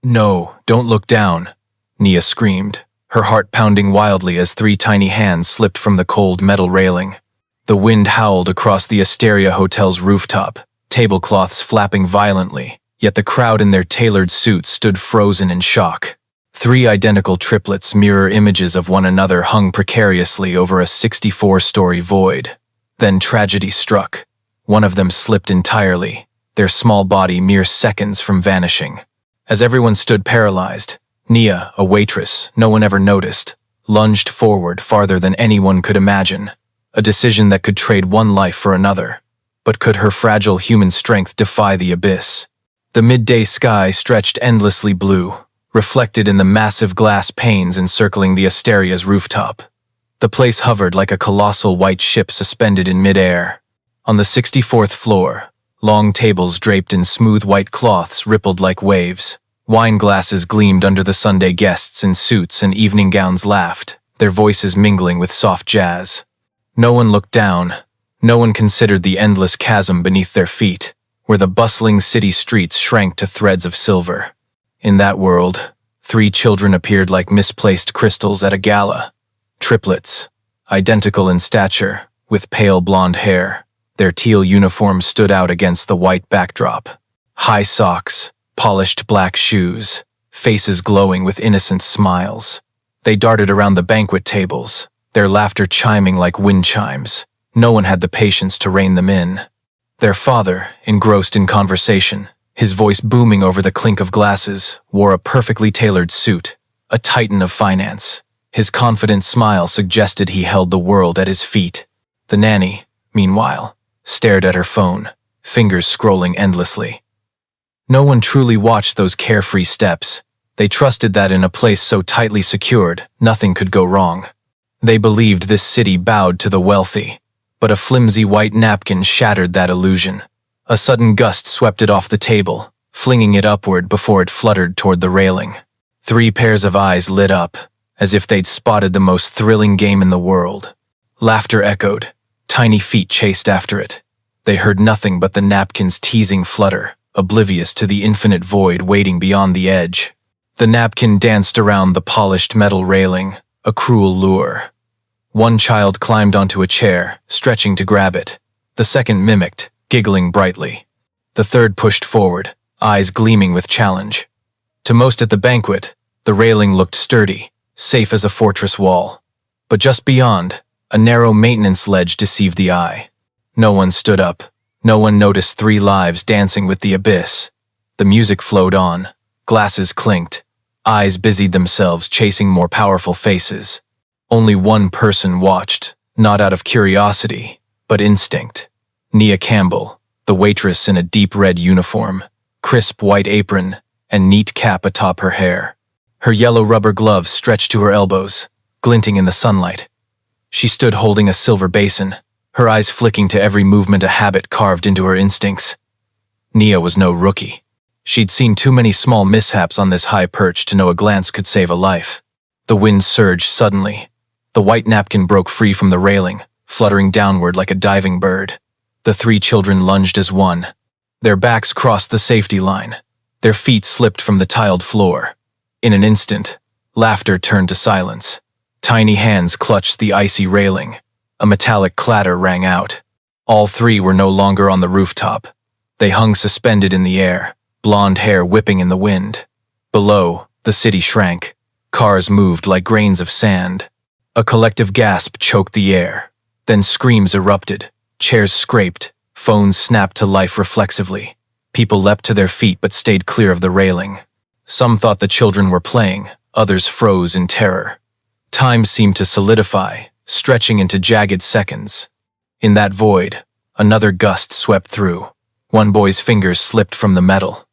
No, don't look down, Nia screamed, her heart pounding wildly as three tiny hands slipped from the cold metal railing. The wind howled across the Asteria Hotel's rooftop, tablecloths flapping violently, yet the crowd in their tailored suits stood frozen in shock. Three identical triplets, mirror images of one another, hung precariously over a 64-story void. Then tragedy struck. One of them slipped entirely, their small body mere seconds from vanishing. As everyone stood paralyzed, Nia, a waitress no one ever noticed, lunged forward farther than anyone could imagine, a decision that could trade one life for another. But could her fragile human strength defy the abyss? The midday sky stretched endlessly blue, reflected in the massive glass panes encircling the Asteria's rooftop. The place hovered like a colossal white ship suspended in midair. On the 64th floor, long tables draped in smooth white cloths rippled like waves. Wine glasses gleamed under the Sunday guests in suits and evening gowns laughed, their voices mingling with soft jazz. No one looked down. No one considered the endless chasm beneath their feet, where the bustling city streets shrank to threads of silver. In that world, three children appeared like misplaced crystals at a gala. Triplets, identical in stature, with pale blonde hair. Their teal uniforms stood out against the white backdrop. High socks, polished black shoes, faces glowing with innocent smiles. They darted around the banquet tables, their laughter chiming like wind chimes. No one had the patience to rein them in. Their father, engrossed in conversation, his voice booming over the clink of glasses, wore a perfectly tailored suit, a titan of finance. His confident smile suggested he held the world at his feet. The nanny, meanwhile, stared at her phone, fingers scrolling endlessly. No one truly watched those carefree steps. They trusted that in a place so tightly secured, nothing could go wrong. They believed this city bowed to the wealthy, but a flimsy white napkin shattered that illusion. A sudden gust swept it off the table, flinging it upward before it fluttered toward the railing. Three pairs of eyes lit up, as if they'd spotted the most thrilling game in the world. Laughter echoed, tiny feet chased after it. They heard nothing but the napkin's teasing flutter, oblivious to the infinite void waiting beyond the edge. The napkin danced around the polished metal railing, a cruel lure. One child climbed onto a chair, stretching to grab it. The second mimicked, giggling brightly. The third pushed forward, eyes gleaming with challenge. To most at the banquet, the railing looked sturdy, safe as a fortress wall. But just beyond, a narrow maintenance ledge deceived the eye. No one stood up. No one noticed three lives dancing with the abyss. The music flowed on. Glasses clinked. Eyes busied themselves chasing more powerful faces. Only one person watched, not out of curiosity, but instinct. Nia Campbell, the waitress in a deep red uniform, crisp white apron, and neat cap atop her hair. Her yellow rubber gloves stretched to her elbows, glinting in the sunlight. She stood holding a silver basin, her eyes flicking to every movement a habit carved into her instincts. Nia was no rookie. She'd seen too many small mishaps on this high perch to know a glance could save a life. The wind surged suddenly. The white napkin broke free from the railing, fluttering downward like a diving bird. The three children lunged as one. Their backs crossed the safety line. Their feet slipped from the tiled floor. In an instant, laughter turned to silence. Tiny hands clutched the icy railing. A metallic clatter rang out. All three were no longer on the rooftop. They hung suspended in the air, blonde hair whipping in the wind. Below, the city shrank. Cars moved like grains of sand. A collective gasp choked the air. Then screams erupted. Chairs scraped. Phones snapped to life reflexively. People leapt to their feet but stayed clear of the railing. Some thought the children were playing. Others froze in terror. Time seemed to solidify, stretching into jagged seconds. In that void, another gust swept through. One boy's fingers slipped from the metal.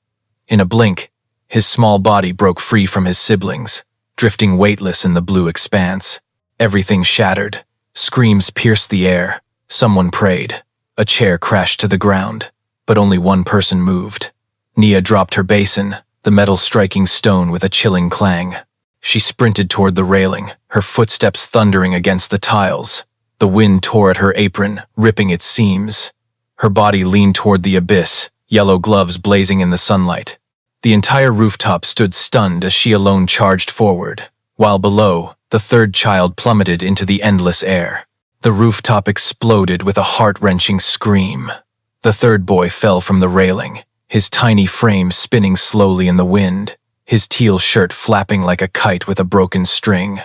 In a blink, his small body broke free from his siblings, drifting weightless in the blue expanse. Everything shattered. Screams pierced the air. Someone prayed. A chair crashed to the ground, but only one person moved. Nia dropped her basin, the metal striking stone with a chilling clang. She sprinted toward the railing, her footsteps thundering against the tiles. The wind tore at her apron, ripping its seams. Her body leaned toward the abyss, yellow gloves blazing in the sunlight. The entire rooftop stood stunned as she alone charged forward, while below, the third child plummeted into the endless air. The rooftop exploded with a heart-wrenching scream. The third boy fell from the railing, his tiny frame spinning slowly in the wind, his teal shirt flapping like a kite with a broken string.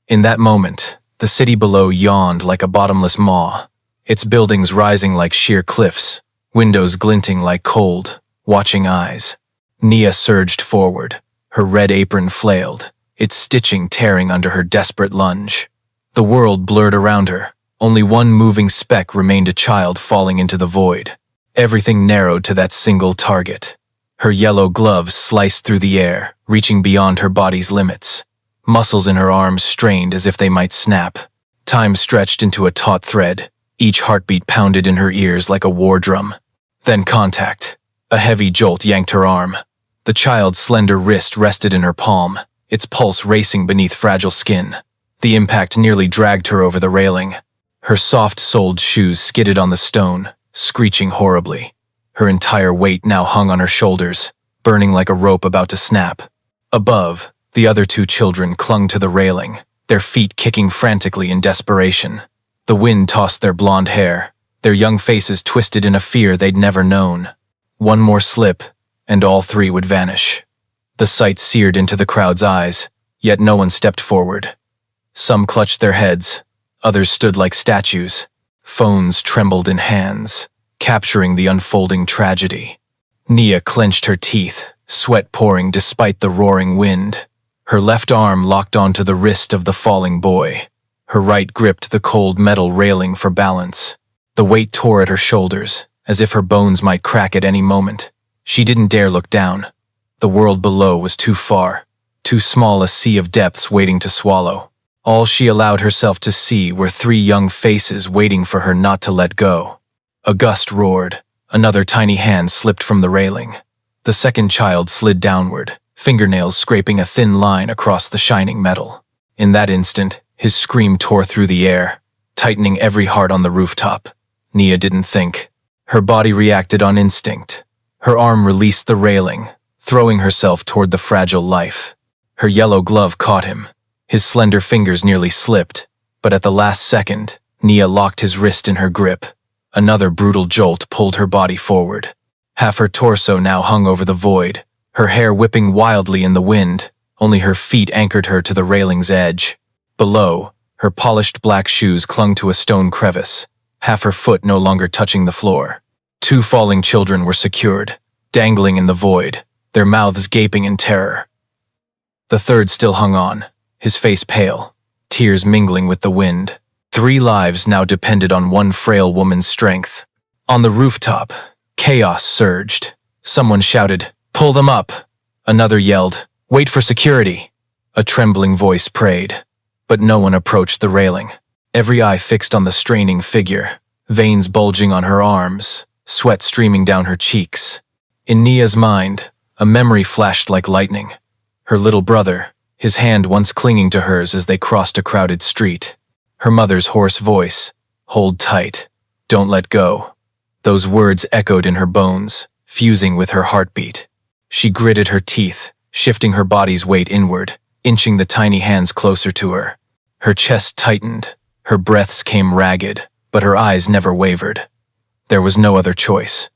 In that moment, the city below yawned like a bottomless maw, its buildings rising like sheer cliffs, windows glinting like cold, watching eyes. Nia surged forward, her red apron flailed, its stitching tearing under her desperate lunge. The world blurred around her. Only one moving speck remained, a child falling into the void. Everything narrowed to that single target. Her yellow gloves sliced through the air, reaching beyond her body's limits. Muscles in her arms strained as if they might snap. Time stretched into a taut thread. Each heartbeat pounded in her ears like a war drum. Then contact. A heavy jolt yanked her arm. The child's slender wrist rested in her palm, its pulse racing beneath fragile skin. The impact nearly dragged her over the railing. Her soft-soled shoes skidded on the stone, screeching horribly. Her entire weight now hung on her shoulders, burning like a rope about to snap. Above, the other two children clung to the railing, their feet kicking frantically in desperation. The wind tossed their blonde hair, their young faces twisted in a fear they'd never known. One more slip, and all three would vanish. The sight seared into the crowd's eyes, yet no one stepped forward. Some clutched their heads, others stood like statues. Phones trembled in hands, capturing the unfolding tragedy. Nia clenched her teeth, sweat pouring despite the roaring wind. Her left arm locked onto the wrist of the falling boy. Her right gripped the cold metal railing for balance. The weight tore at her shoulders, as if her bones might crack at any moment. She didn't dare look down. The world below was too far, too small, a sea of depths waiting to swallow. All she allowed herself to see were three young faces waiting for her not to let go. A gust roared. Another tiny hand slipped from the railing. The second child slid downward, fingernails scraping a thin line across the shining metal. In that instant, his scream tore through the air, tightening every heart on the rooftop. Nia didn't think. Her body reacted on instinct. Her arm released the railing, throwing herself toward the fragile life. Her yellow glove caught him. His slender fingers nearly slipped, but at the last second, Nia locked his wrist in her grip. Another brutal jolt pulled her body forward. Half her torso now hung over the void, her hair whipping wildly in the wind. Only her feet anchored her to the railing's edge. Below, her polished black shoes clung to a stone crevice, half her foot no longer touching the floor. Two falling children were secured, dangling in the void, their mouths gaping in terror. The third still hung on, his face pale, tears mingling with the wind. 3 lives now depended on one frail woman's strength. On the rooftop, chaos surged. Someone shouted, "Pull them up!" Another yelled, "Wait for security!" A trembling voice prayed, but no one approached the railing. Every eye fixed on the straining figure, veins bulging on her arms, sweat streaming down her cheeks. In Nia's mind, a memory flashed like lightning. Her little brother, his hand once clinging to hers as they crossed a crowded street. Her mother's hoarse voice, "Hold tight, don't let go." Those words echoed in her bones, fusing with her heartbeat. She gritted her teeth, shifting her body's weight inward, inching the tiny hands closer to her. Her chest tightened, her breaths came ragged, but her eyes never wavered. There was no other choice.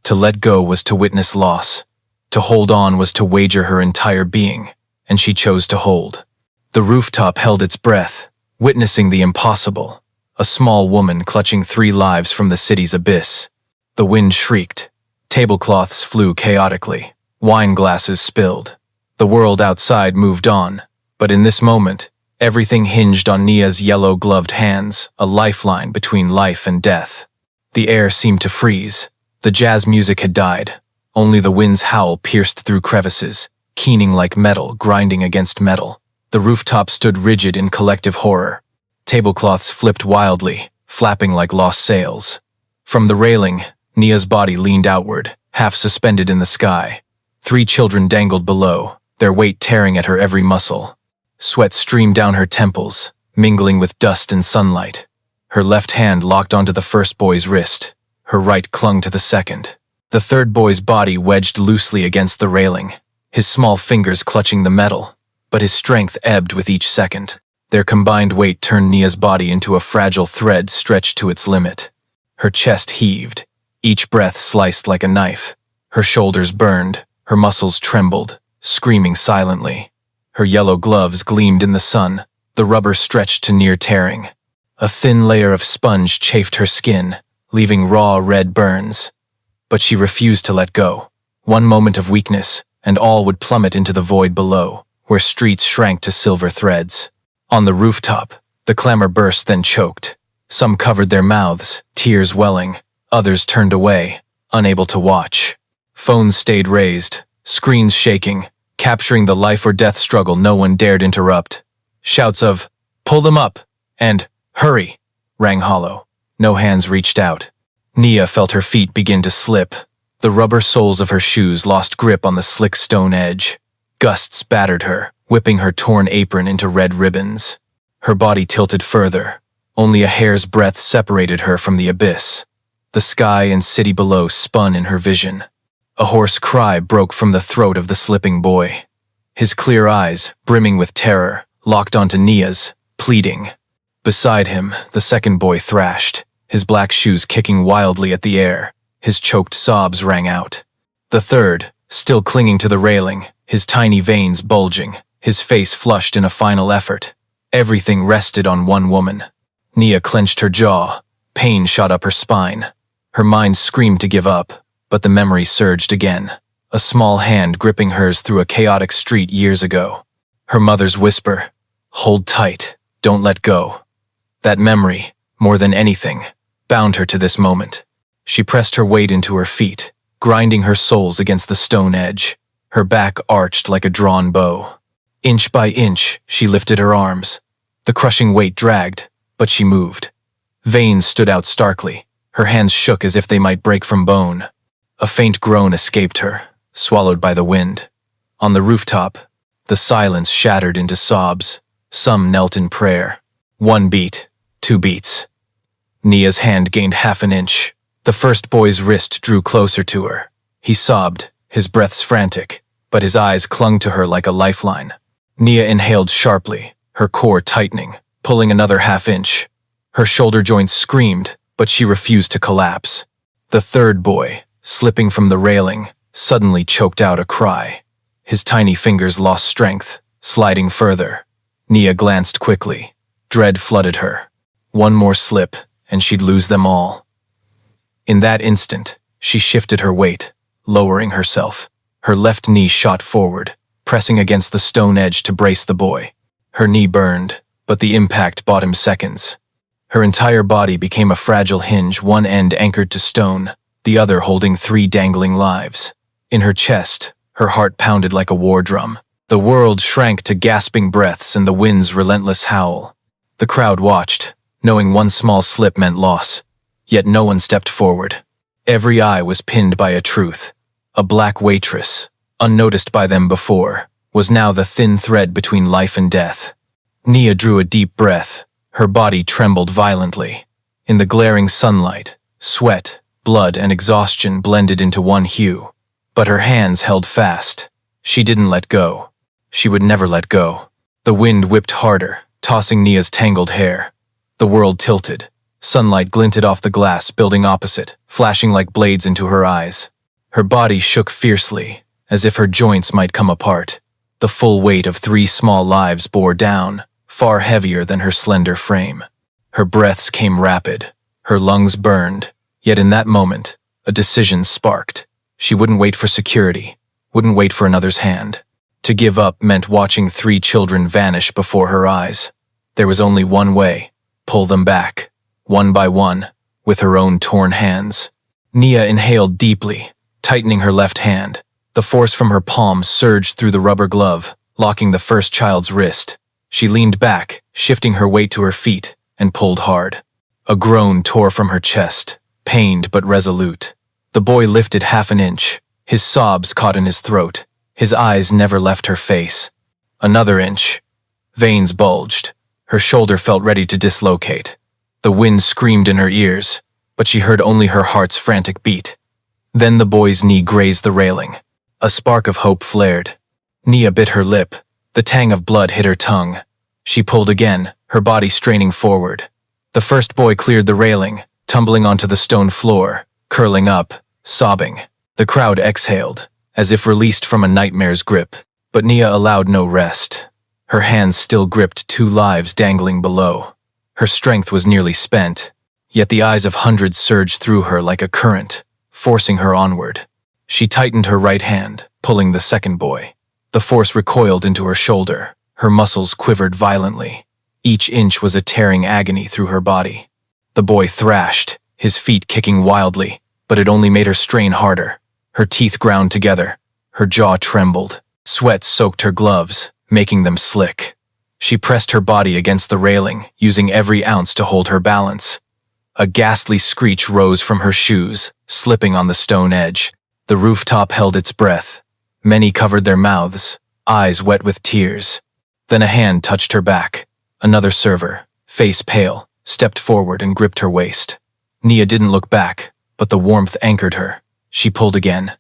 To let go was to witness loss. To hold on was to wager her entire being, and she chose to hold. The rooftop held its breath, witnessing the impossible, a small woman clutching 3 lives from the city's abyss. The wind shrieked. Tablecloths flew chaotically. Wine glasses spilled. The world outside moved on, but in this moment, everything hinged on Nia's yellow-gloved hands, a lifeline between life and death. The air seemed to freeze. The jazz music had died. Only the wind's howl pierced through crevices, keening like metal grinding against metal. The rooftop stood rigid in collective horror. Tablecloths flipped wildly, flapping like lost sails. From the railing, Nia's body leaned outward, half suspended in the sky. 3 children dangled below, their weight tearing at her every muscle. Sweat streamed down her temples, mingling with dust and sunlight. Her left hand locked onto the first boy's wrist. Her right clung to the second. The third boy's body wedged loosely against the railing, his small fingers clutching the metal, but his strength ebbed with each second. Their combined weight turned Nia's body into a fragile thread stretched to its limit. Her chest heaved, each breath sliced like a knife. Her shoulders burned, her muscles trembled, screaming silently. Her yellow gloves gleamed in the sun, the rubber stretched to near tearing. A thin layer of sponge chafed her skin, leaving raw red burns. But she refused to let go. One moment of weakness, and all would plummet into the void below, where streets shrank to silver threads. On the rooftop, the clamor burst then choked. Some covered their mouths, tears welling. Others turned away, unable to watch. Phones stayed raised, screens shaking, capturing the life or death struggle no one dared interrupt. Shouts of, "Pull them up!" and "Hurry!" rang hollow. No hands reached out. Nia felt her feet begin to slip. The rubber soles of her shoes lost grip on the slick stone edge. Gusts battered her, whipping her torn apron into red ribbons. Her body tilted further. Only a hair's breadth separated her from the abyss. The sky and city below spun in her vision. A hoarse cry broke from the throat of the slipping boy. His clear eyes, brimming with terror, locked onto Nia's, pleading. Beside him, the second boy thrashed, his black shoes kicking wildly at the air. His choked sobs rang out. The third, still clinging to the railing, his tiny veins bulging, his face flushed in a final effort. Everything rested on one woman. Nia clenched her jaw. Pain shot up her spine. Her mind screamed to give up, but the memory surged again. A small hand gripping hers through a chaotic street years ago. Her mother's whisper, "Hold tight, don't let go." That memory, more than anything, bound her to this moment. She pressed her weight into her feet, grinding her soles against the stone edge. Her back arched like a drawn bow. Inch by inch, she lifted her arms. The crushing weight dragged, but she moved. Veins stood out starkly. Her hands shook as if they might break from bone. A faint groan escaped her, swallowed by the wind. On the rooftop, the silence shattered into sobs. Some knelt in prayer. 1 beat, 2 beats. Nia's hand gained half an inch. The first boy's wrist drew closer to her. He sobbed, his breaths frantic, but his eyes clung to her like a lifeline. Nia inhaled sharply, her core tightening, pulling another half inch. Her shoulder joints screamed, but she refused to collapse. The third boy, slipping from the railing, suddenly choked out a cry. His tiny fingers lost strength, sliding further. Nia glanced quickly. Dread flooded her. One more slip, and she'd lose them all. In that instant, she shifted her weight, lowering herself. Her left knee shot forward, pressing against the stone edge to brace the boy. Her knee burned, but the impact bought him seconds. Her entire body became a fragile hinge, one end anchored to stone, the other holding 3 dangling lives. In her chest, her heart pounded like a war drum. The world shrank to gasping breaths and the wind's relentless howl. The crowd watched, knowing one small slip meant loss. Yet no one stepped forward. Every eye was pinned by a truth. A black waitress, unnoticed by them before, was now the thin thread between life and death. Nia drew a deep breath. Her body trembled violently. In the glaring sunlight, sweat, blood, and exhaustion blended into one hue. But her hands held fast. She didn't let go. She would never let go. The wind whipped harder, tossing Nia's tangled hair. The world tilted. Sunlight glinted off the glass building opposite, flashing like blades into her eyes. Her body shook fiercely, as if her joints might come apart. The full weight of 3 small lives bore down, far heavier than her slender frame. Her breaths came rapid. Her lungs burned. Yet in that moment, a decision sparked. She wouldn't wait for security, wouldn't wait for another's hand. To give up meant watching 3 children vanish before her eyes. There was only one way: pull them back, one by one, with her own torn hands. Nia inhaled deeply, tightening her left hand. The force from her palm surged through the rubber glove, locking the first child's wrist. She leaned back, shifting her weight to her feet, and pulled hard. A groan tore from her chest, pained but resolute. The boy lifted half an inch. His sobs caught in his throat. His eyes never left her face. Another inch. Veins bulged. Her shoulder felt ready to dislocate. The wind screamed in her ears, but she heard only her heart's frantic beat. Then the boy's knee grazed the railing. A spark of hope flared. Nia bit her lip. The tang of blood hit her tongue. She pulled again, her body straining forward. The first boy cleared the railing, tumbling onto the stone floor, curling up, sobbing. The crowd exhaled, as if released from a nightmare's grip. But Nia allowed no rest. Her hands still gripped 2 lives dangling below. Her strength was nearly spent, yet the eyes of hundreds surged through her like a current, forcing her onward. She tightened her right hand, pulling the second boy. The force recoiled into her shoulder. Her muscles quivered violently. Each inch was a tearing agony through her body. The boy thrashed, his feet kicking wildly, but it only made her strain harder. Her teeth ground together. Her jaw trembled. Sweat soaked her gloves, making them slick. She pressed her body against the railing, using every ounce to hold her balance. A ghastly screech rose from her shoes, slipping on the stone edge. The rooftop held its breath. Many covered their mouths, eyes wet with tears. Then a hand touched her back. Another server, face pale, stepped forward and gripped her waist. Nia didn't look back, but the warmth anchored her. She pulled again.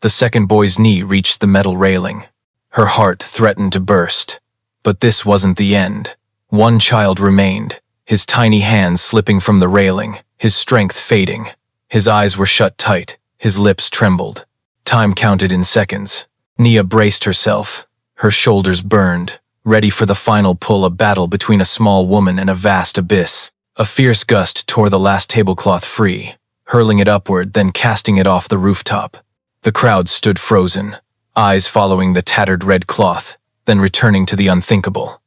The second boy's knee reached the metal railing. Her heart threatened to burst. But this wasn't the end. One child remained, his tiny hands slipping from the railing, his strength fading. His eyes were shut tight, his lips trembled. Time counted in seconds. Nia braced herself. Her shoulders burned, ready for the final pull, a battle between a small woman and a vast abyss. A fierce gust tore the last tablecloth free, hurling it upward, then casting it off the rooftop. The crowd stood frozen, eyes following the tattered red cloth, then returning to the unthinkable.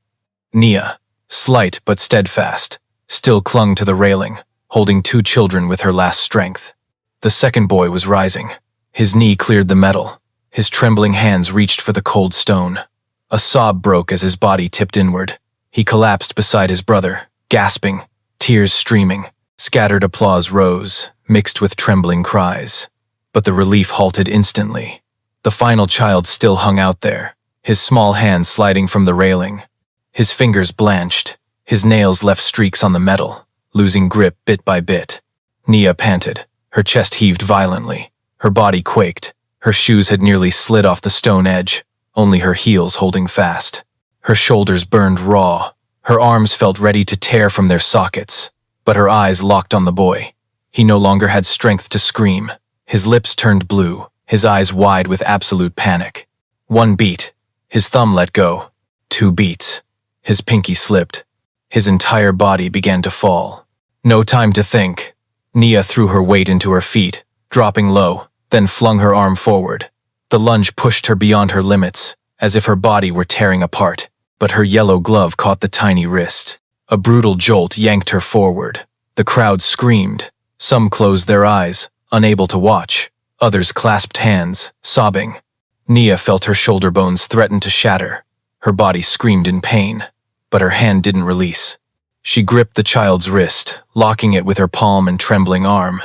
Nia, slight but steadfast, still clung to the railing, holding 2 children with her last strength. The second boy was rising. His knee cleared the metal. His trembling hands reached for the cold stone. A sob broke as his body tipped inward. He collapsed beside his brother, gasping, tears streaming. Scattered applause rose, mixed with trembling cries. But the relief halted instantly. The final child still hung out there, his small hands sliding from the railing. His fingers blanched, his nails left streaks on the metal, losing grip bit by bit. Nia panted, her chest heaved violently, her body quaked. Her shoes had nearly slid off the stone edge, only her heels holding fast. Her shoulders burned raw, her arms felt ready to tear from their sockets, but her eyes locked on the boy. He no longer had strength to scream. His lips turned blue, his eyes wide with absolute panic. 1 beat. His thumb let go. 2 beats. His pinky slipped. His entire body began to fall. No time to think. Nia threw her weight into her feet, dropping low, then flung her arm forward. The lunge pushed her beyond her limits, as if her body were tearing apart, but her yellow glove caught the tiny wrist. A brutal jolt yanked her forward. The crowd screamed. Some closed their eyes, unable to watch. Others clasped hands, sobbing. Nia felt her shoulder bones threaten to shatter. Her body screamed in pain, but her hand didn't release. She gripped the child's wrist, locking it with her palm and trembling arm.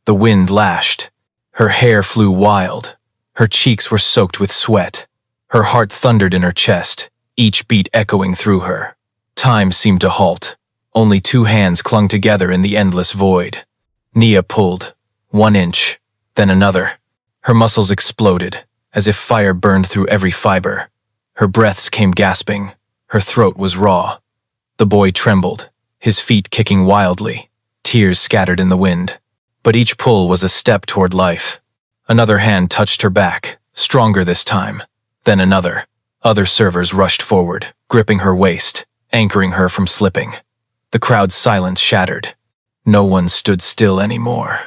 The wind lashed. Her hair flew wild. Her cheeks were soaked with sweat. Her heart thundered in her chest, each beat echoing through her. Time seemed to halt. Only 2 hands clung together in the endless void. Nia pulled. 1 inch, then another. Her muscles exploded, as if fire burned through every fiber. Her breaths came gasping. Her throat was raw. The boy trembled, his feet kicking wildly, tears scattered in the wind. But each pull was a step toward life. Another hand touched her back, stronger this time. Then another. Other servers rushed forward, gripping her waist, anchoring her from slipping. The crowd's silence shattered. No one stood still anymore.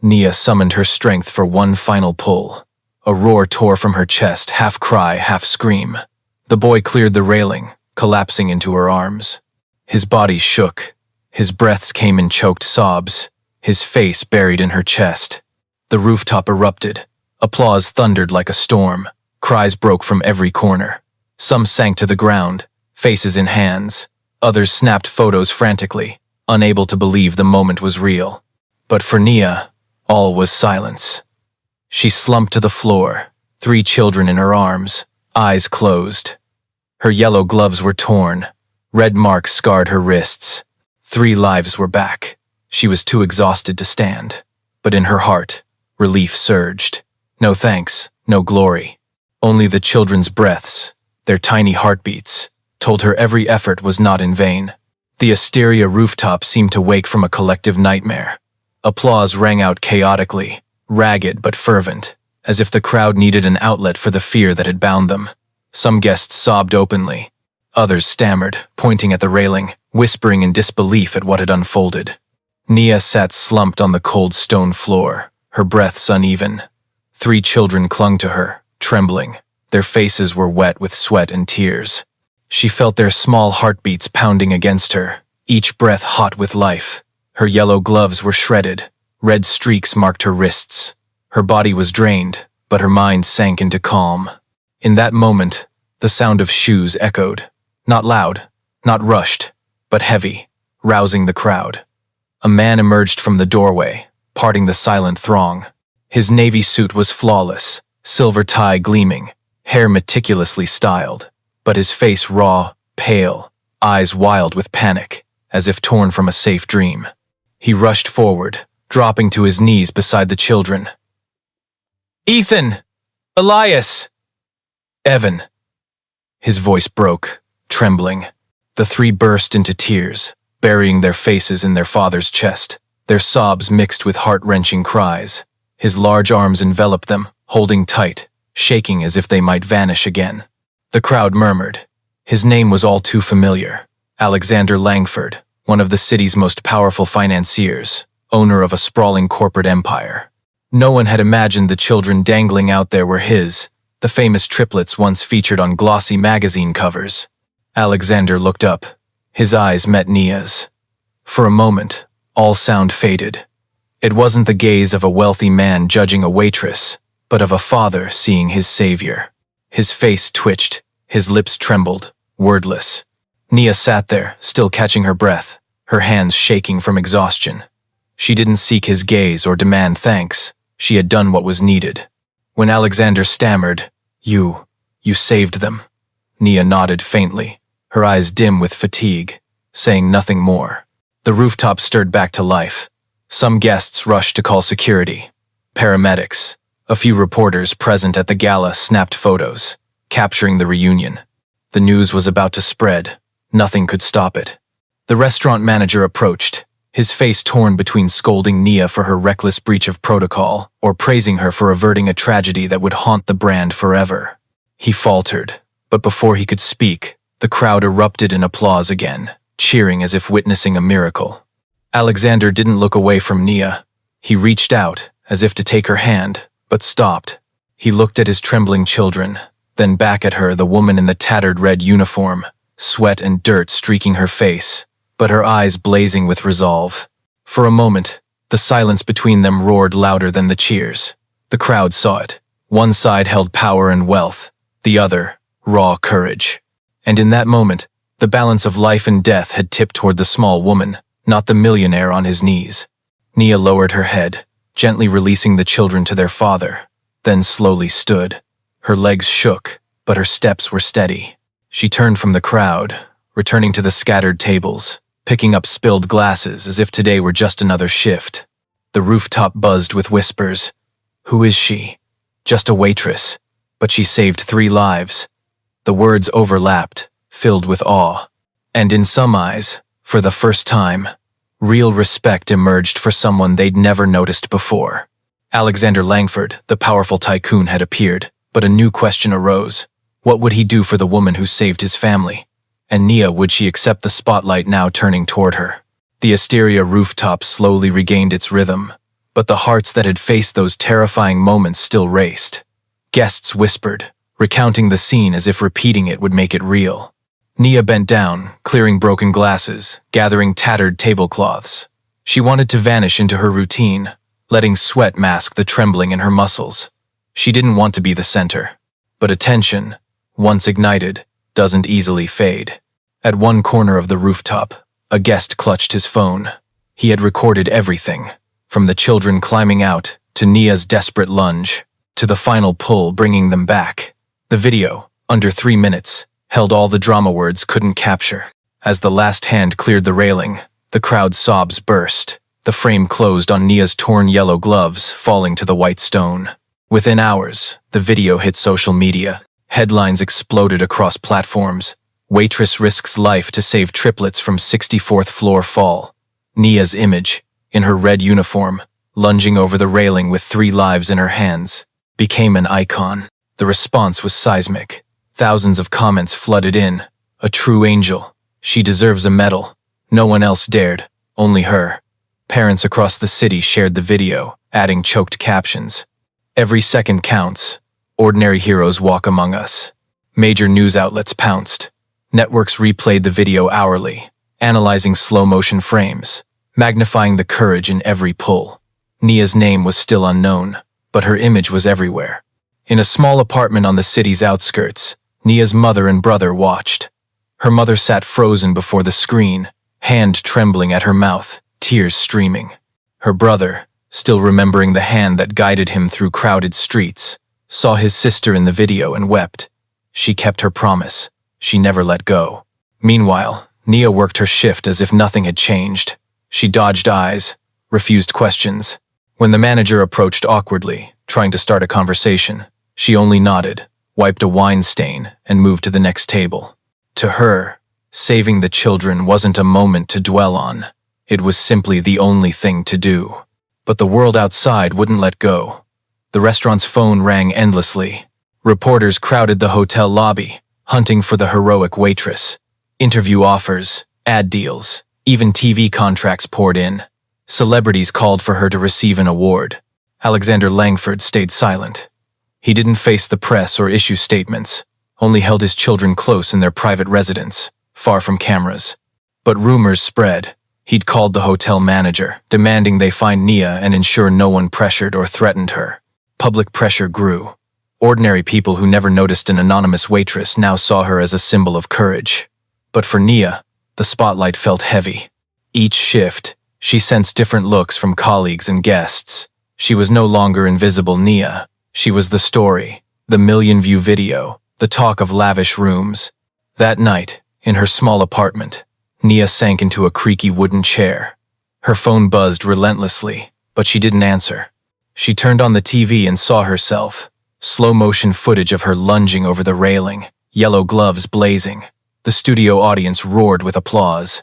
Nia summoned her strength for one final pull. A roar tore from her chest, half cry, half scream. The boy cleared the railing, collapsing into her arms. His body shook. His breaths came in choked sobs, his face buried in her chest. The rooftop erupted. Applause thundered like a storm. Cries broke from every corner. Some sank to the ground, faces in hands. Others snapped photos frantically, unable to believe the moment was real. But for Nia, all was silence. She slumped to the floor, 3 children in her arms, eyes closed. Her yellow gloves were torn. Red marks scarred her wrists. 3 lives were back. She was too exhausted to stand. But in her heart, relief surged. No thanks, no glory. Only the children's breaths, their tiny heartbeats, told her every effort was not in vain. The Asteria rooftop seemed to wake from a collective nightmare. Applause rang out chaotically, ragged but fervent, as if the crowd needed an outlet for the fear that had bound them. Some guests sobbed openly. Others stammered, pointing at the railing, whispering in disbelief at what had unfolded. Nia sat slumped on the cold stone floor, her breaths uneven. 3 children clung to her, trembling. Their faces were wet with sweat and tears. She felt their small heartbeats pounding against her, each breath hot with life. Her yellow gloves were shredded. Red streaks marked her wrists. Her body was drained, but her mind sank into calm. In that moment, the sound of shoes echoed. Not loud, not rushed, but heavy, rousing the crowd. A man emerged from the doorway, parting the silent throng. His navy suit was flawless, silver tie gleaming, hair meticulously styled, but his face raw, pale, eyes wild with panic, as if torn from a safe dream. He rushed forward, dropping to his knees beside the children. "Ethan! Elias! Evan!" His voice broke, trembling. The 3 burst into tears, burying their faces in their father's chest, their sobs mixed with heart-wrenching cries. His large arms enveloped them, holding tight, shaking as if they might vanish again. The crowd murmured. His name was all too familiar. Alexander Langford, one of the city's most powerful financiers, owner of a sprawling corporate empire. No one had imagined the children dangling out there were his, the famous triplets once featured on glossy magazine covers. Alexander looked up. His eyes met Nia's. For a moment, all sound faded. It wasn't the gaze of a wealthy man judging a waitress, but of a father seeing his savior. His face twitched, his lips trembled, wordless. Nia sat there, still catching her breath, her hands shaking from exhaustion. She didn't seek his gaze or demand thanks. She had done what was needed. When Alexander stammered, You saved them." Nia nodded faintly, her eyes dim with fatigue, saying nothing more. The rooftop stirred back to life. Some guests rushed to call security. Paramedics, a few reporters present at the gala snapped photos, capturing the reunion. The news was about to spread. Nothing could stop it. The restaurant manager approached, his face torn between scolding Nia for her reckless breach of protocol or praising her for averting a tragedy that would haunt the brand forever. He faltered, but before he could speak, the crowd erupted in applause again, cheering as if witnessing a miracle. Alexander didn't look away from Nia. He reached out, as if to take her hand, but stopped. He looked at his trembling children, then back at her, the woman in the tattered red uniform, sweat and dirt streaking her face, but her eyes blazing with resolve. For a moment, the silence between them roared louder than the cheers. The crowd saw it. One side held power and wealth, the other, raw courage. And in that moment, the balance of life and death had tipped toward the small woman, not the millionaire on his knees. Nia lowered her head, gently releasing the children to their father, then slowly stood. Her legs shook, but her steps were steady. She turned from the crowd, returning to the scattered tables, picking up spilled glasses as if today were just another shift. The rooftop buzzed with whispers. Who is she? Just a waitress, but she saved 3 lives. The words overlapped, filled with awe. And in some eyes, for the first time, real respect emerged for someone they'd never noticed before. Alexander Langford, the powerful tycoon, had appeared, but a new question arose. What would he do for the woman who saved his family? And Nia, would she accept the spotlight now turning toward her? The Asteria rooftop slowly regained its rhythm, but the hearts that had faced those terrifying moments still raced. Guests whispered, recounting the scene as if repeating it would make it real. Nia bent down, clearing broken glasses, gathering tattered tablecloths. She wanted to vanish into her routine, letting sweat mask the trembling in her muscles. She didn't want to be the center. But attention, once ignited, doesn't easily fade. At one corner of the rooftop, a guest clutched his phone. He had recorded everything, from the children climbing out, to Nia's desperate lunge, to the final pull bringing them back. The video, under 3 minutes, held all the drama words couldn't capture. As the last hand cleared the railing, the crowd's sobs burst. The frame closed on Nia's torn yellow gloves, falling to the white stone. Within hours, the video hit social media. Headlines exploded across platforms. Waitress risks life to save triplets from 64th floor fall. Nia's image, in her red uniform, lunging over the railing with 3 lives in her hands, became an icon. The response was seismic. Thousands of comments flooded in. A true angel. She deserves a medal. No one else dared, only her. Parents across the city shared the video, adding choked captions. Every second counts. Ordinary heroes walk among us. Major news outlets pounced. Networks replayed the video hourly, analyzing slow-motion frames, magnifying the courage in every pull. Nia's name was still unknown, but her image was everywhere. In a small apartment on the city's outskirts, Nia's mother and brother watched. Her mother sat frozen before the screen, hand trembling at her mouth, tears streaming. Her brother, still remembering the hand that guided him through crowded streets, saw his sister in the video and wept. She kept her promise. She never let go. Meanwhile, Nia worked her shift as if nothing had changed. She dodged eyes, refused questions. When the manager approached awkwardly, trying to start a conversation, she only nodded, wiped a wine stain, and moved to the next table. To her, saving the children wasn't a moment to dwell on. It was simply the only thing to do. But the world outside wouldn't let go. The restaurant's phone rang endlessly. Reporters crowded the hotel lobby, hunting for the heroic waitress. Interview offers, ad deals, even TV contracts poured in. Celebrities called for her to receive an award. Alexander Langford stayed silent. He didn't face the press or issue statements, only held his children close in their private residence, far from cameras. But rumors spread. He'd called the hotel manager, demanding they find Nia and ensure no one pressured or threatened her. Public pressure grew. Ordinary people who never noticed an anonymous waitress now saw her as a symbol of courage. But for Nia, the spotlight felt heavy. Each shift, she sensed different looks from colleagues and guests. She was no longer invisible Nia. She was the story, the million-view video, the talk of lavish rooms. That night, in her small apartment, Nia sank into a creaky wooden chair. Her phone buzzed relentlessly, but she didn't answer. She turned on the TV and saw herself. Slow-motion footage of her lunging over the railing, yellow gloves blazing. The studio audience roared with applause.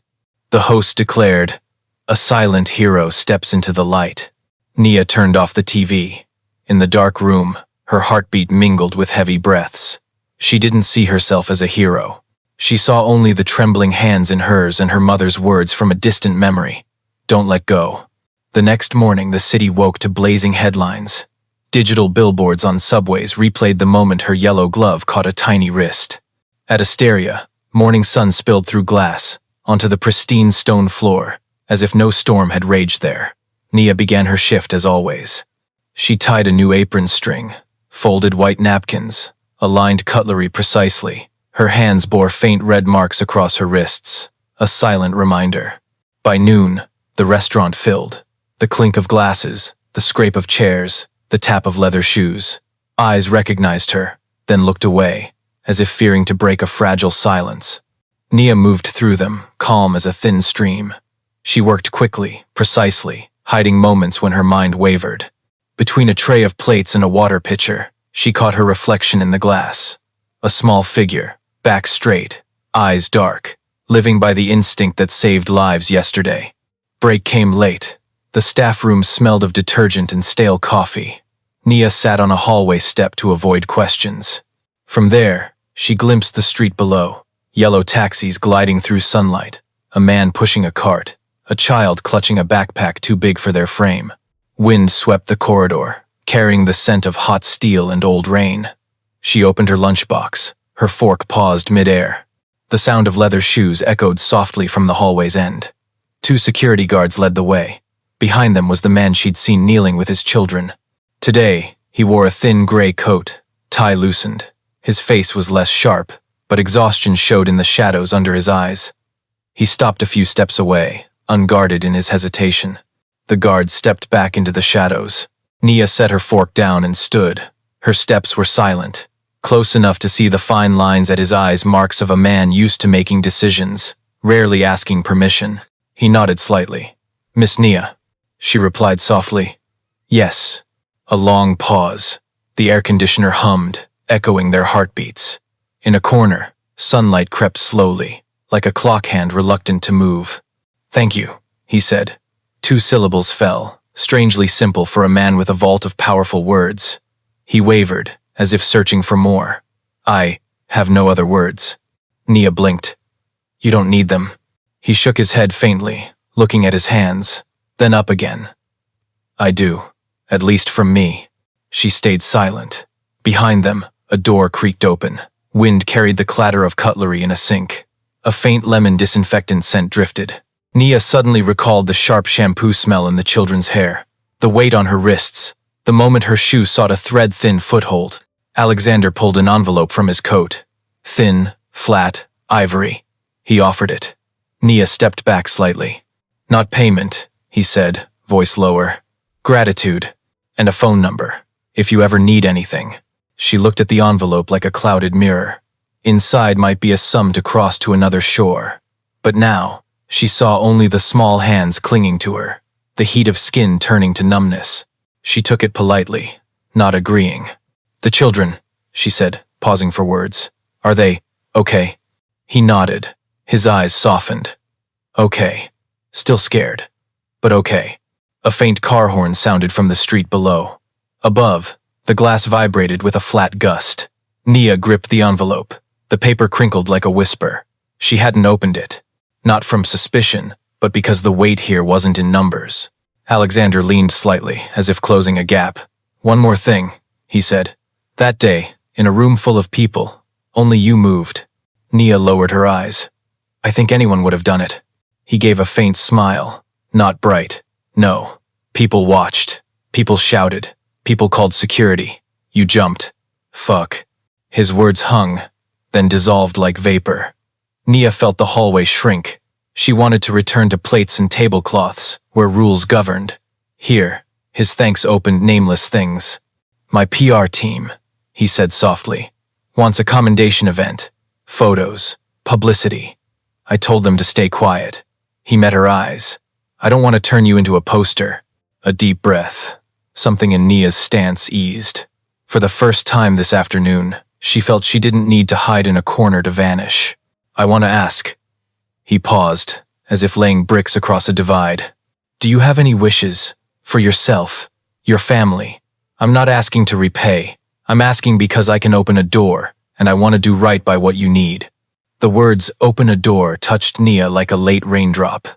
The host declared, "A silent hero steps into the light." Nia turned off the TV. In the dark room, her heartbeat mingled with heavy breaths. She didn't see herself as a hero. She saw only the trembling hands in hers and her mother's words from a distant memory. Don't let go. The next morning, the city woke to blazing headlines. Digital billboards on subways replayed the moment her yellow glove caught a tiny wrist. At Asteria, morning sun spilled through glass, onto the pristine stone floor, as if no storm had raged there. Nia began her shift as always. She tied a new apron string, folded white napkins, aligned cutlery precisely. Her hands bore faint red marks across her wrists, a silent reminder. By noon, the restaurant filled. The clink of glasses, the scrape of chairs, the tap of leather shoes. Eyes recognized her, then looked away, as if fearing to break a fragile silence. Nia moved through them, calm as a thin stream. She worked quickly, precisely, hiding moments when her mind wavered. Between a tray of plates and a water pitcher, she caught her reflection in the glass. A small figure, back straight, eyes dark, living by the instinct that saved lives yesterday. Break came late. The staff room smelled of detergent and stale coffee. Nia sat on a hallway step to avoid questions. From there, she glimpsed the street below, yellow taxis gliding through sunlight, a man pushing a cart, a child clutching a backpack too big for their frame. Wind swept the corridor, carrying the scent of hot steel and old rain. She opened her lunchbox, her fork paused midair. The sound of leather shoes echoed softly from the hallway's end. 2 security guards led the way. Behind them was the man she'd seen kneeling with his children. Today, he wore a thin gray coat, tie loosened. His face was less sharp, but exhaustion showed in the shadows under his eyes. He stopped a few steps away, unguarded in his hesitation. The guard stepped back into the shadows. Nia set her fork down and stood. Her steps were silent, close enough to see the fine lines at his eyes, marks of a man used to making decisions, rarely asking permission. He nodded slightly. "Miss Nia," she replied softly. "Yes." A long pause. The air conditioner hummed, echoing their heartbeats. In a corner, sunlight crept slowly, like a clock hand reluctant to move. "Thank you," he said. 2 syllables fell, strangely simple for a man with a vault of powerful words. He wavered, as if searching for more. "I have no other words." Nia blinked. "You don't need them." He shook his head faintly, looking at his hands, then up again. "I do, at least from me." She stayed silent. Behind them, a door creaked open. Wind carried the clatter of cutlery in a sink. A faint lemon disinfectant scent drifted. Nia suddenly recalled the sharp shampoo smell in the children's hair, the weight on her wrists, the moment her shoe sought a thread-thin foothold. Alexander pulled an envelope from his coat. Thin, flat, ivory. He offered it. Nia stepped back slightly. "Not payment," he said, voice lower. "Gratitude. And a phone number, if you ever need anything." She looked at the envelope like a clouded mirror. Inside might be a sum to cross to another shore. But now, she saw only the small hands clinging to her, the heat of skin turning to numbness. She took it politely, not agreeing. "The children," she said, pausing for words. "Are they okay?" He nodded. His eyes softened. "Okay. Still scared. But okay." A faint car horn sounded from the street below. Above, the glass vibrated with a flat gust. Nia gripped the envelope. The paper crinkled like a whisper. She hadn't opened it. Not from suspicion, but because the weight here wasn't in numbers. Alexander leaned slightly, as if closing a gap. "One more thing," he said. "That day, in a room full of people, only you moved." Nia lowered her eyes. "I think anyone would have done it." He gave a faint smile. Not bright. No. People watched. People shouted. People called security. You jumped. Fuck. His words hung, then dissolved like vapor. Nia felt the hallway shrink. She wanted to return to plates and tablecloths, where rules governed. Here, his thanks opened nameless things. "My PR team," he said softly, "wants a commendation event. Photos. Publicity." I told them to stay quiet. He met her eyes. "I don't want to turn you into a poster." A deep breath. Something in Nia's stance eased. For the first time this afternoon, she felt she didn't need to hide in a corner to vanish. "I want to ask." He paused, as if laying bricks across a divide. "Do you have any wishes? For yourself? Your family? I'm not asking to repay. I'm asking because I can open a door, and I want to do right by what you need." The words "open a door" touched Nia like a late raindrop.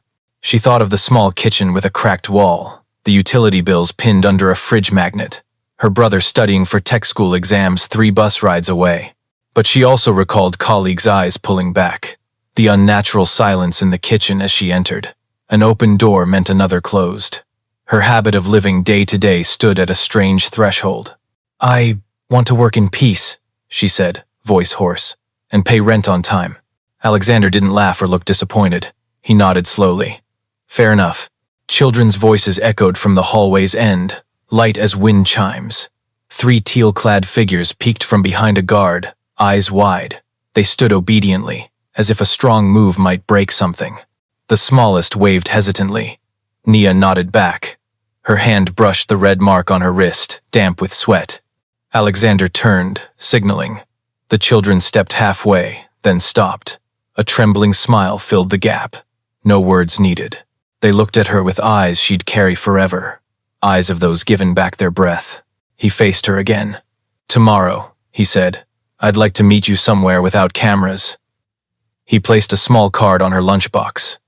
She thought of the small kitchen with a cracked wall, the utility bills pinned under a fridge magnet, her brother studying for tech school exams 3 bus rides away. But she also recalled colleagues' eyes pulling back, the unnatural silence in the kitchen as she entered. An open door meant another closed. Her habit of living day to day stood at a strange threshold. "I want to work in peace," she said, voice hoarse, "and pay rent on time." Alexander didn't laugh or look disappointed. He nodded slowly. "Fair enough." Children's voices echoed from the hallway's end, light as wind chimes. 3 teal-clad figures peeked from behind a guard, eyes wide. They stood obediently, as if a strong move might break something. The smallest waved hesitantly. Nia nodded back. Her hand brushed the red mark on her wrist, damp with sweat. Alexander turned, signaling. The children stepped halfway, then stopped. A trembling smile filled the gap. No words needed. They looked at her with eyes she'd carry forever. Eyes of those given back their breath. He faced her again. "Tomorrow," he said, "I'd like to meet you somewhere without cameras." He placed a small card on her lunchbox.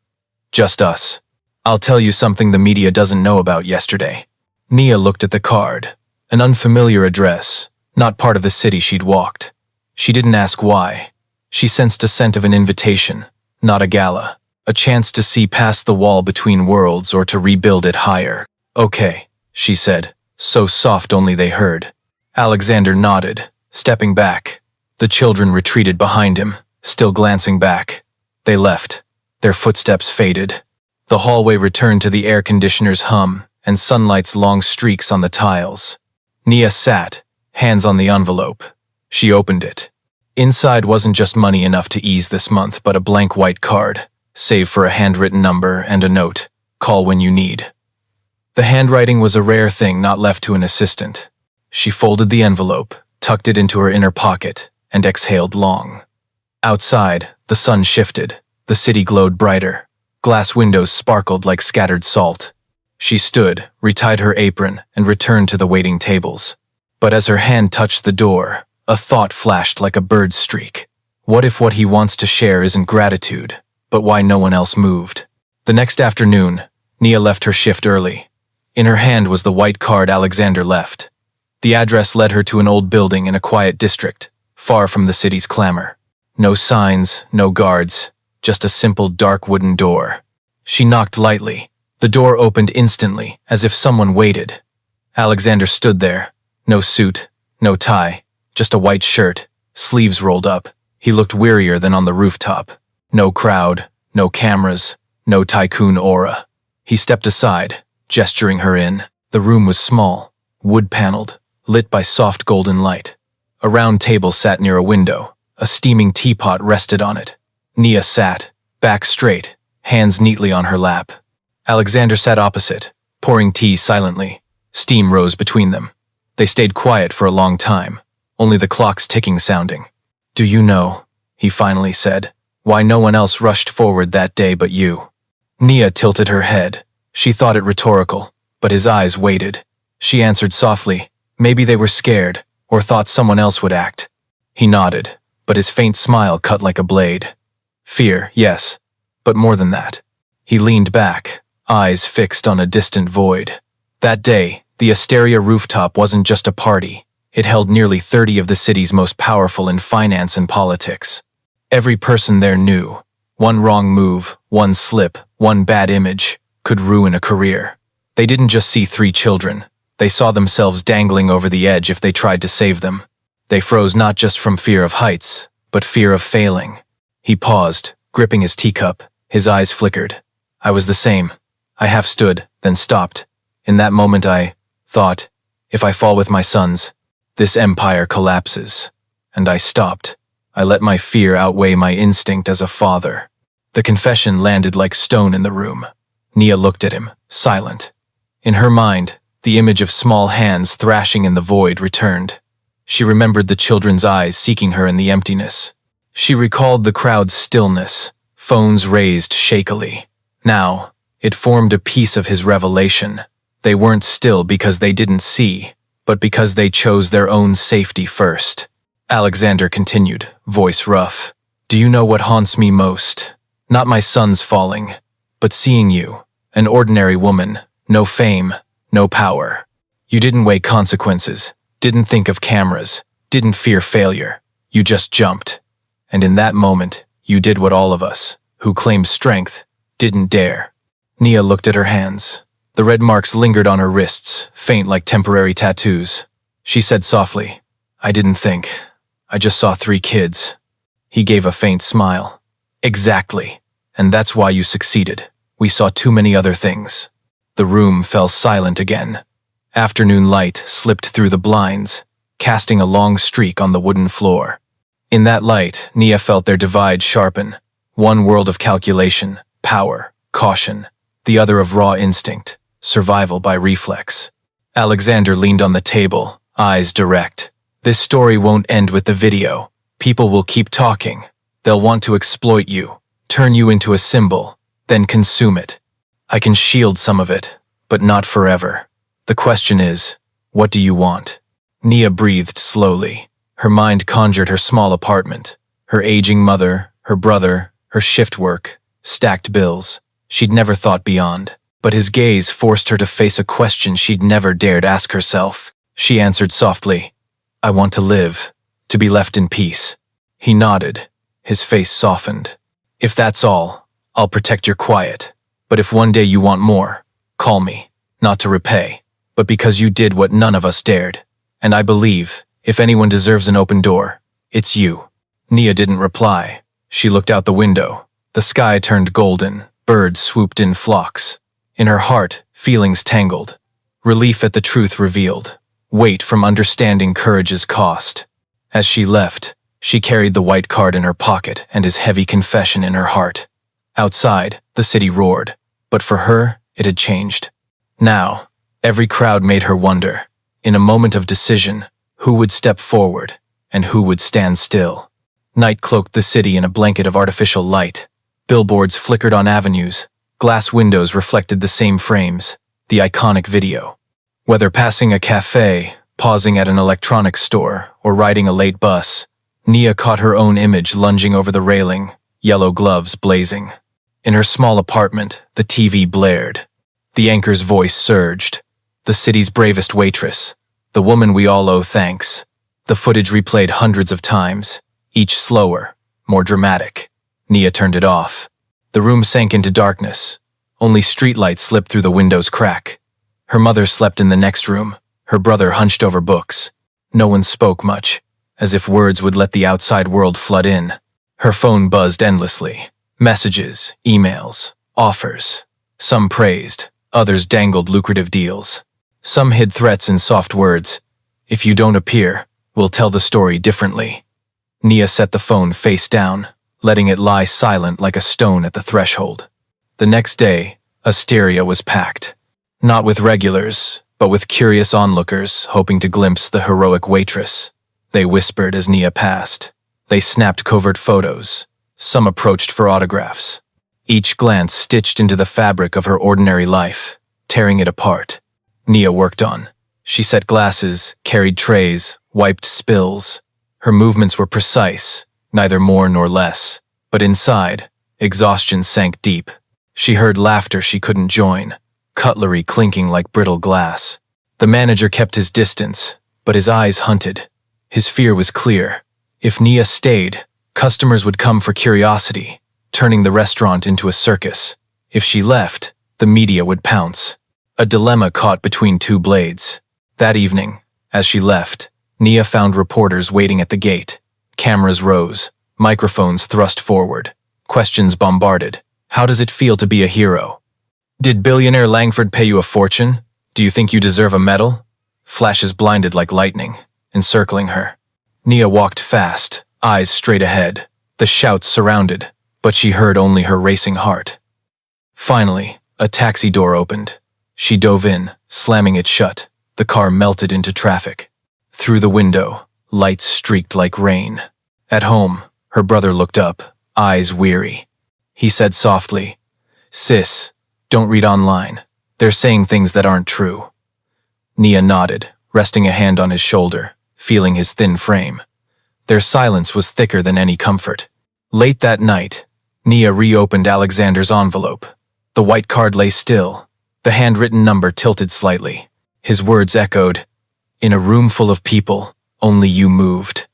"Just us. I'll tell you something the media doesn't know about yesterday." Nia looked at the card. An unfamiliar address, not part of the city she'd walked. She didn't ask why. She sensed a scent of an invitation, not a gala. A chance to see past the wall between worlds or to rebuild it higher. "Okay," she said, so soft only they heard. Alexander nodded, stepping back. The children retreated behind him, still glancing back. They left. Their footsteps faded. The hallway returned to the air conditioner's hum and sunlight's long streaks on the tiles. Nia sat, hands on the envelope. She opened it. Inside wasn't just money enough to ease this month, but a blank white card, save for a handwritten number and a note, "Call when you need." The handwriting was a rare thing not left to an assistant. She folded the envelope, tucked it into her inner pocket, and exhaled long. Outside, the sun shifted. The city glowed brighter. Glass windows sparkled like scattered salt. She stood, retied her apron, and returned to the waiting tables. But as her hand touched the door, a thought flashed like a bird's streak. What if what he wants to share isn't gratitude, but why no one else moved? The next afternoon, Nia left her shift early. In her hand was the white card Alexander left. The address led her to an old building in a quiet district, far from the city's clamor. No signs, no guards, just a simple dark wooden door. She knocked lightly. The door opened instantly, as if someone waited. Alexander stood there. No suit, no tie, just a white shirt, sleeves rolled up. He looked wearier than on the rooftop. No crowd, no cameras, no tycoon aura. He stepped aside, gesturing her in. The room was small, wood-paneled, lit by soft golden light. A round table sat near a window. A steaming teapot rested on it. Nia sat, back straight, hands neatly on her lap. Alexander sat opposite, pouring tea silently. Steam rose between them. They stayed quiet for a long time, only the clock's ticking sounding. "Do you know," he finally said, "why no one else rushed forward that day but you?" Nia tilted her head. She thought it rhetorical, but his eyes waited. She answered softly, maybe they were scared, or thought someone else would act. He nodded, but his faint smile cut like a blade. Fear, yes, but more than that. He leaned back, eyes fixed on a distant void. That day, the Asteria rooftop wasn't just a party. It held nearly 30 of the city's most powerful in finance and politics. Every person there knew. One wrong move, one slip, one bad image could ruin a career. They didn't just see 3 children. They saw themselves dangling over the edge if they tried to save them. They froze not just from fear of heights, but fear of failing. He paused, gripping his teacup. His eyes flickered. I was the same. I half stood, then stopped. In that moment I thought, if I fall with my sons, this empire collapses. And I stopped. I let my fear outweigh my instinct as a father. The confession landed like stone in the room. Nia looked at him, silent. In her mind, the image of small hands thrashing in the void returned. She remembered the children's eyes seeking her in the emptiness. She recalled the crowd's stillness, phones raised shakily. Now, it formed a piece of his revelation. They weren't still because they didn't see, but because they chose their own safety first. Alexander continued, voice rough. Do you know what haunts me most? Not my sons falling, but seeing you, an ordinary woman, no fame, no power. You didn't weigh consequences, didn't think of cameras, didn't fear failure. You just jumped. And in that moment, you did what all of us, who claimed strength, didn't dare. Nia looked at her hands. The red marks lingered on her wrists, faint like temporary tattoos. She said softly, I didn't think. I just saw 3 kids. He gave a faint smile. Exactly. And that's why you succeeded. We saw too many other things. The room fell silent again. Afternoon light slipped through the blinds, casting a long streak on the wooden floor. In that light, Nia felt their divide sharpen. One world of calculation, power, caution. The other of raw instinct, survival by reflex. Alexander leaned on the table, eyes direct. This story won't end with the video. People will keep talking. They'll want to exploit you, turn you into a symbol, then consume it. I can shield some of it, but not forever. The question is, what do you want? Nia breathed slowly. Her mind conjured her small apartment, her aging mother, her brother, her shift work, stacked bills. She'd never thought beyond, but his gaze forced her to face a question she'd never dared ask herself. She answered softly, I want to live, to be left in peace. He nodded, his face softened. If that's all, I'll protect your quiet. But if one day you want more, call me, not to repay, but because you did what none of us dared. And I believe, if anyone deserves an open door, it's you. Nia didn't reply. She looked out the window. The sky turned golden. Birds swooped in flocks. In her heart, feelings tangled. Relief at the truth revealed. Weight from understanding courage's cost. As she left, she carried the white card in her pocket and his heavy confession in her heart. Outside, the city roared. But for her, it had changed. Now, every crowd made her wonder. In a moment of decision, who would step forward and who would stand still? Night cloaked the city in a blanket of artificial light. Billboards flickered on avenues. Glass windows reflected the same frames, the iconic video. Whether passing a cafe, pausing at an electronics store, or riding a late bus, Nia caught her own image lunging over the railing, yellow gloves blazing. In her small apartment, the TV blared. The anchor's voice surged. The city's bravest waitress. The woman we all owe thanks. The footage replayed hundreds of times, each slower, more dramatic. Nia turned it off. The room sank into darkness. Only streetlights slipped through the window's crack. Her mother slept in the next room, her brother hunched over books. No one spoke much, as if words would let the outside world flood in. Her phone buzzed endlessly. Messages, emails, offers. Some praised, others dangled lucrative deals. Some hid threats in soft words. If you don't appear, we'll tell the story differently. Nia set the phone face down, letting it lie silent like a stone at the threshold. The next day, Asteria was packed. Not with regulars, but with curious onlookers hoping to glimpse the heroic waitress. They whispered as Nia passed. They snapped covert photos. Some approached for autographs. Each glance stitched into the fabric of her ordinary life, tearing it apart. Nia worked on. She set glasses, carried trays, wiped spills. Her movements were precise, neither more nor less. But inside, exhaustion sank deep. She heard laughter she couldn't join, cutlery clinking like brittle glass. The manager kept his distance, but his eyes hunted. His fear was clear. If Nia stayed, customers would come for curiosity, turning the restaurant into a circus. If she left, the media would pounce. A dilemma caught between two blades. That evening, as she left, Nia found reporters waiting at the gate. Cameras rose, microphones thrust forward, questions bombarded. How does it feel to be a hero? Did billionaire Langford pay you a fortune? Do you think you deserve a medal? Flashes blinded like lightning, encircling her. Nia walked fast, eyes straight ahead. The shouts surrounded, but she heard only her racing heart. Finally, a taxi door opened. She dove in, slamming it shut. The car melted into traffic. Through the window, lights streaked like rain. At home, her brother looked up, eyes weary. He said softly, "Sis, don't read online. They're saying things that aren't true." Nia nodded, resting a hand on his shoulder, feeling his thin frame. Their silence was thicker than any comfort. Late that night, Nia reopened Alexander's envelope. The white card lay still, the handwritten number tilted slightly. His words echoed, "In a room full of people, only you moved."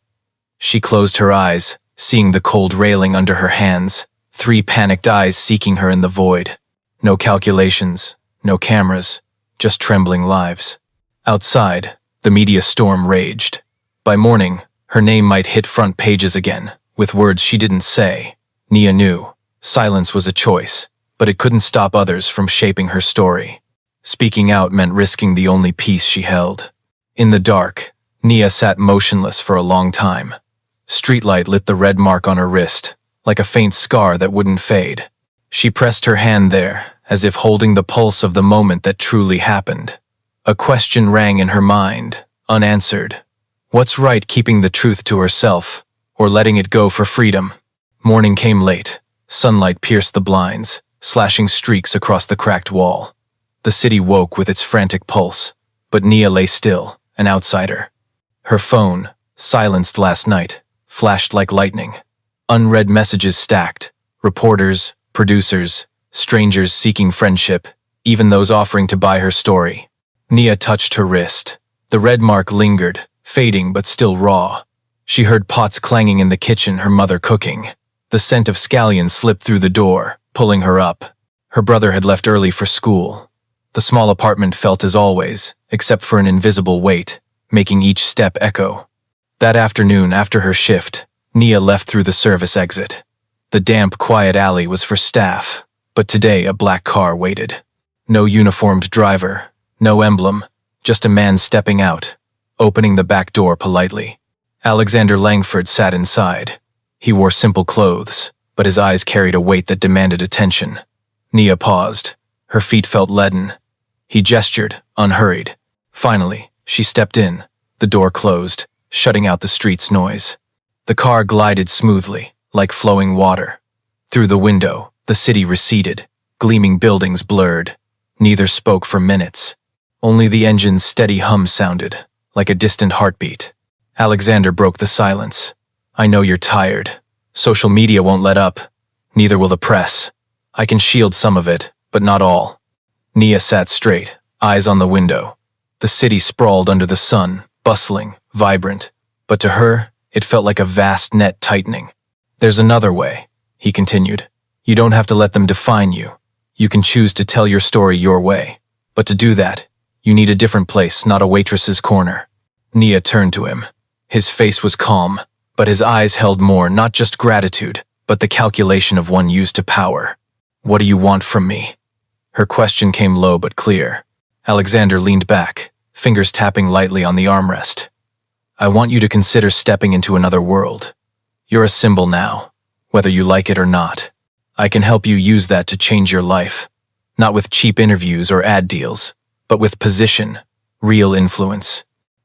She closed her eyes, seeing the cold railing under her hands, 3 panicked eyes seeking her in the void. No calculations, no cameras, just trembling lives. Outside, the media storm raged. By morning, her name might hit front pages again, with words she didn't say. Nia knew. Silence was a choice, but it couldn't stop others from shaping her story. Speaking out meant risking the only peace she held. In the dark, Nia sat motionless for a long time. Streetlight lit the red mark on her wrist, like a faint scar that wouldn't fade. She pressed her hand there, as if holding the pulse of the moment that truly happened. A question rang in her mind, unanswered. What's right, keeping the truth to herself, or letting it go for freedom? Morning came late. Sunlight pierced the blinds, slashing streaks across the cracked wall. The city woke with its frantic pulse, but Nia lay still, an outsider. Her phone, silenced last night, flashed like lightning. Unread messages stacked. Reporters, producers, strangers seeking friendship, even those offering to buy her story. Nia touched her wrist. The red mark lingered, fading but still raw. She heard pots clanging in the kitchen, her mother cooking. The scent of scallions slipped through the door, pulling her up. Her brother had left early for school. The small apartment felt as always, except for an invisible weight, making each step echo. That afternoon, after her shift, Nia left through the service exit. The damp, quiet alley was for staff, but today a black car waited. No uniformed driver, no emblem, just a man stepping out, opening the back door politely. Alexander Langford sat inside. He wore simple clothes, but his eyes carried a weight that demanded attention. Nia paused. Her feet felt leaden. He gestured, unhurried. Finally, She stepped in. The door closed, shutting out the street's noise. The car glided smoothly, like flowing water. Through the window, the city receded, gleaming buildings blurred. Neither spoke for minutes. Only the engine's steady hum sounded, like a distant heartbeat. Alexander broke the silence. I know you're tired. Social media won't let up. Neither will the press. I can shield some of it, but not all. Nia sat straight, eyes on the window. The city sprawled under the sun, bustling, vibrant. But to her, it felt like a vast net tightening. There's another way, he continued. You don't have to let them define you. You can choose to tell your story your way. But to do that, you need a different place, not a waitress's corner. Nia turned to him. His face was calm, but his eyes held more, not just gratitude, but the calculation of one used to power. What do you want from me? Her question came low but clear. Alexander leaned back, fingers tapping lightly on the armrest. I want you to consider stepping into another world. You're a symbol now, whether you like it or not. I can help you use that to change your life. Not with cheap interviews or ad deals, but with position, real influence.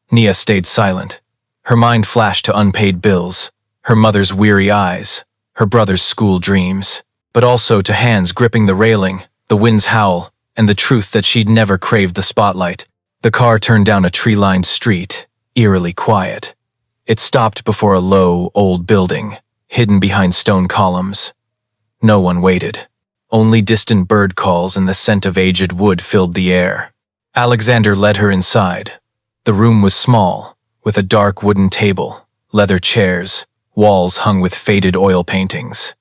Nia stayed silent. Her mind flashed to unpaid bills, her mother's weary eyes, her brother's school dreams, but also to hands gripping the railing, the wind's howl, and the truth that she'd never craved the spotlight. The car turned down a tree-lined street, eerily quiet. It stopped before a low, old building, hidden behind stone columns. No one waited. Only distant bird calls and the scent of aged wood filled the air. Alexander led her inside. The room was small, with a dark wooden table, leather chairs, walls hung with faded oil paintings.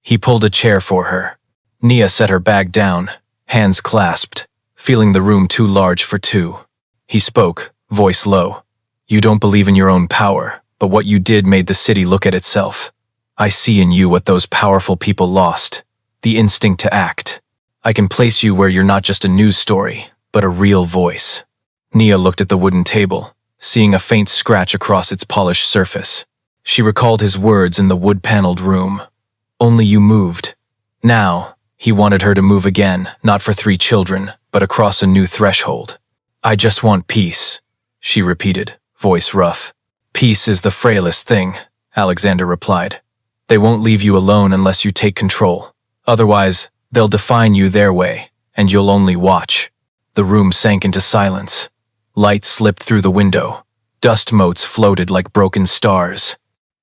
He pulled a chair for her. Nia set her bag down, hands clasped, feeling the room too large for two. He spoke, voice low. You don't believe in your own power, but what you did made the city look at itself. I see in you what those powerful people lost, the instinct to act. I can place you where you're not just a news story, but a real voice. Nia looked at the wooden table, seeing a faint scratch across its polished surface. She recalled his words in the wood-paneled room. Only you moved. Now, he wanted her to move again, not for 3 children, but across a new threshold. I just want peace, she repeated, voice rough. Peace is the frailest thing, Alexander replied. They won't leave you alone unless you take control. Otherwise, they'll define you their way, and you'll only watch. The room sank into silence. Light slipped through the window. Dust motes floated like broken stars.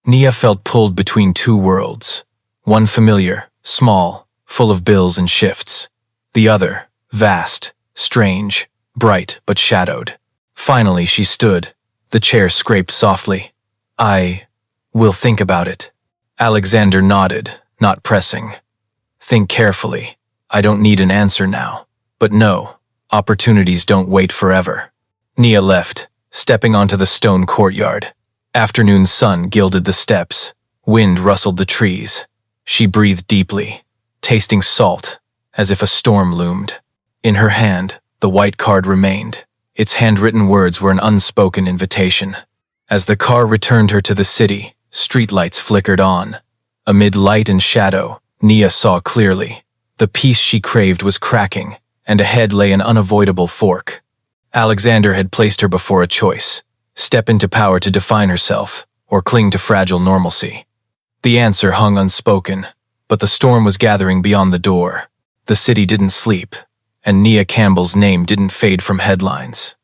Nia felt pulled between 2 worlds. One familiar, small, full of bills and shifts. The other, vast, strange, bright but shadowed. Finally she stood. The chair scraped softly. I will think about it. Alexander nodded, not pressing. Think carefully. I don't need an answer now. But no, opportunities don't wait forever. Nia left, stepping onto the stone courtyard. Afternoon sun gilded the steps. Wind rustled the trees. She breathed deeply, tasting salt, as if a storm loomed. In her hand, the white card remained. Its handwritten words were an unspoken invitation. As the car returned her to the city, streetlights flickered on. Amid light and shadow, Nia saw clearly. The peace she craved was cracking, and ahead lay an unavoidable fork. Alexander had placed her before a choice: step into power to define herself, or cling to fragile normalcy. The answer hung unspoken, but the storm was gathering beyond the door. The city didn't sleep, and Nia Campbell's name didn't fade from headlines.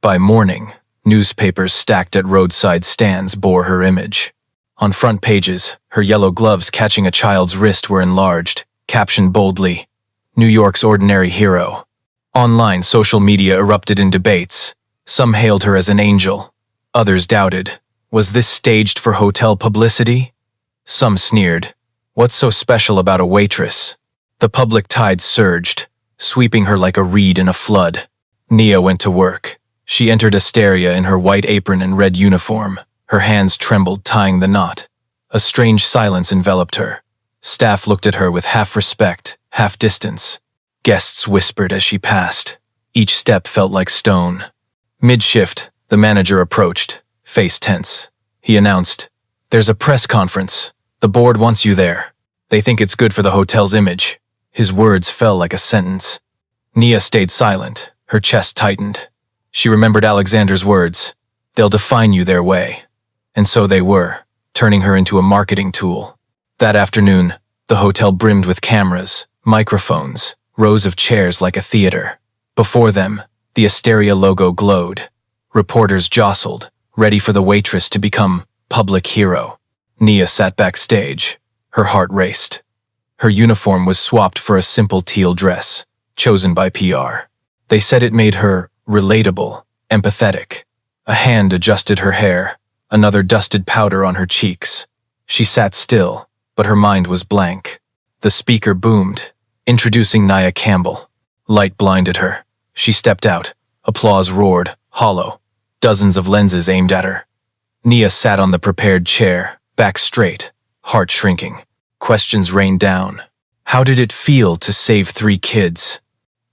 By morning, newspapers stacked at roadside stands bore her image. On front pages, her yellow gloves catching a child's wrist were enlarged, captioned boldly, New York's ordinary hero. Online social media erupted in debates. Some hailed her as an angel. Others doubted. Was this staged for hotel publicity? Some sneered. What's so special about a waitress? The public tide surged, sweeping her like a reed in a flood. Nia went to work. She entered Asteria in her white apron and red uniform. Her hands trembled, tying the knot. A strange silence enveloped her. Staff looked at her with half respect, half distance. Guests whispered as she passed. Each step felt like stone. Mid-shift, the manager approached, face tense. He announced, "There's a press conference. The board wants you there. They think it's good for the hotel's image." His words fell like a sentence. Nia stayed silent, her chest tightened. She remembered Alexander's words. They'll define you their way. And so they were, turning her into a marketing tool. That afternoon, the hotel brimmed with cameras, microphones, rows of chairs like a theater. Before them, the Asteria logo glowed. Reporters jostled, ready for the waitress to become public hero. Nia sat backstage. Her heart raced. Her uniform was swapped for a simple teal dress, chosen by PR. They said it made her relatable, empathetic. A hand adjusted her hair, another dusted powder on her cheeks. She sat still, but her mind was blank. The speaker boomed, introducing Nia Campbell. Light blinded her. She stepped out. Applause roared, hollow. Dozens of lenses aimed at her. Nia sat on the prepared chair, back straight, heart shrinking. Questions rained down. How did it feel to save 3 kids?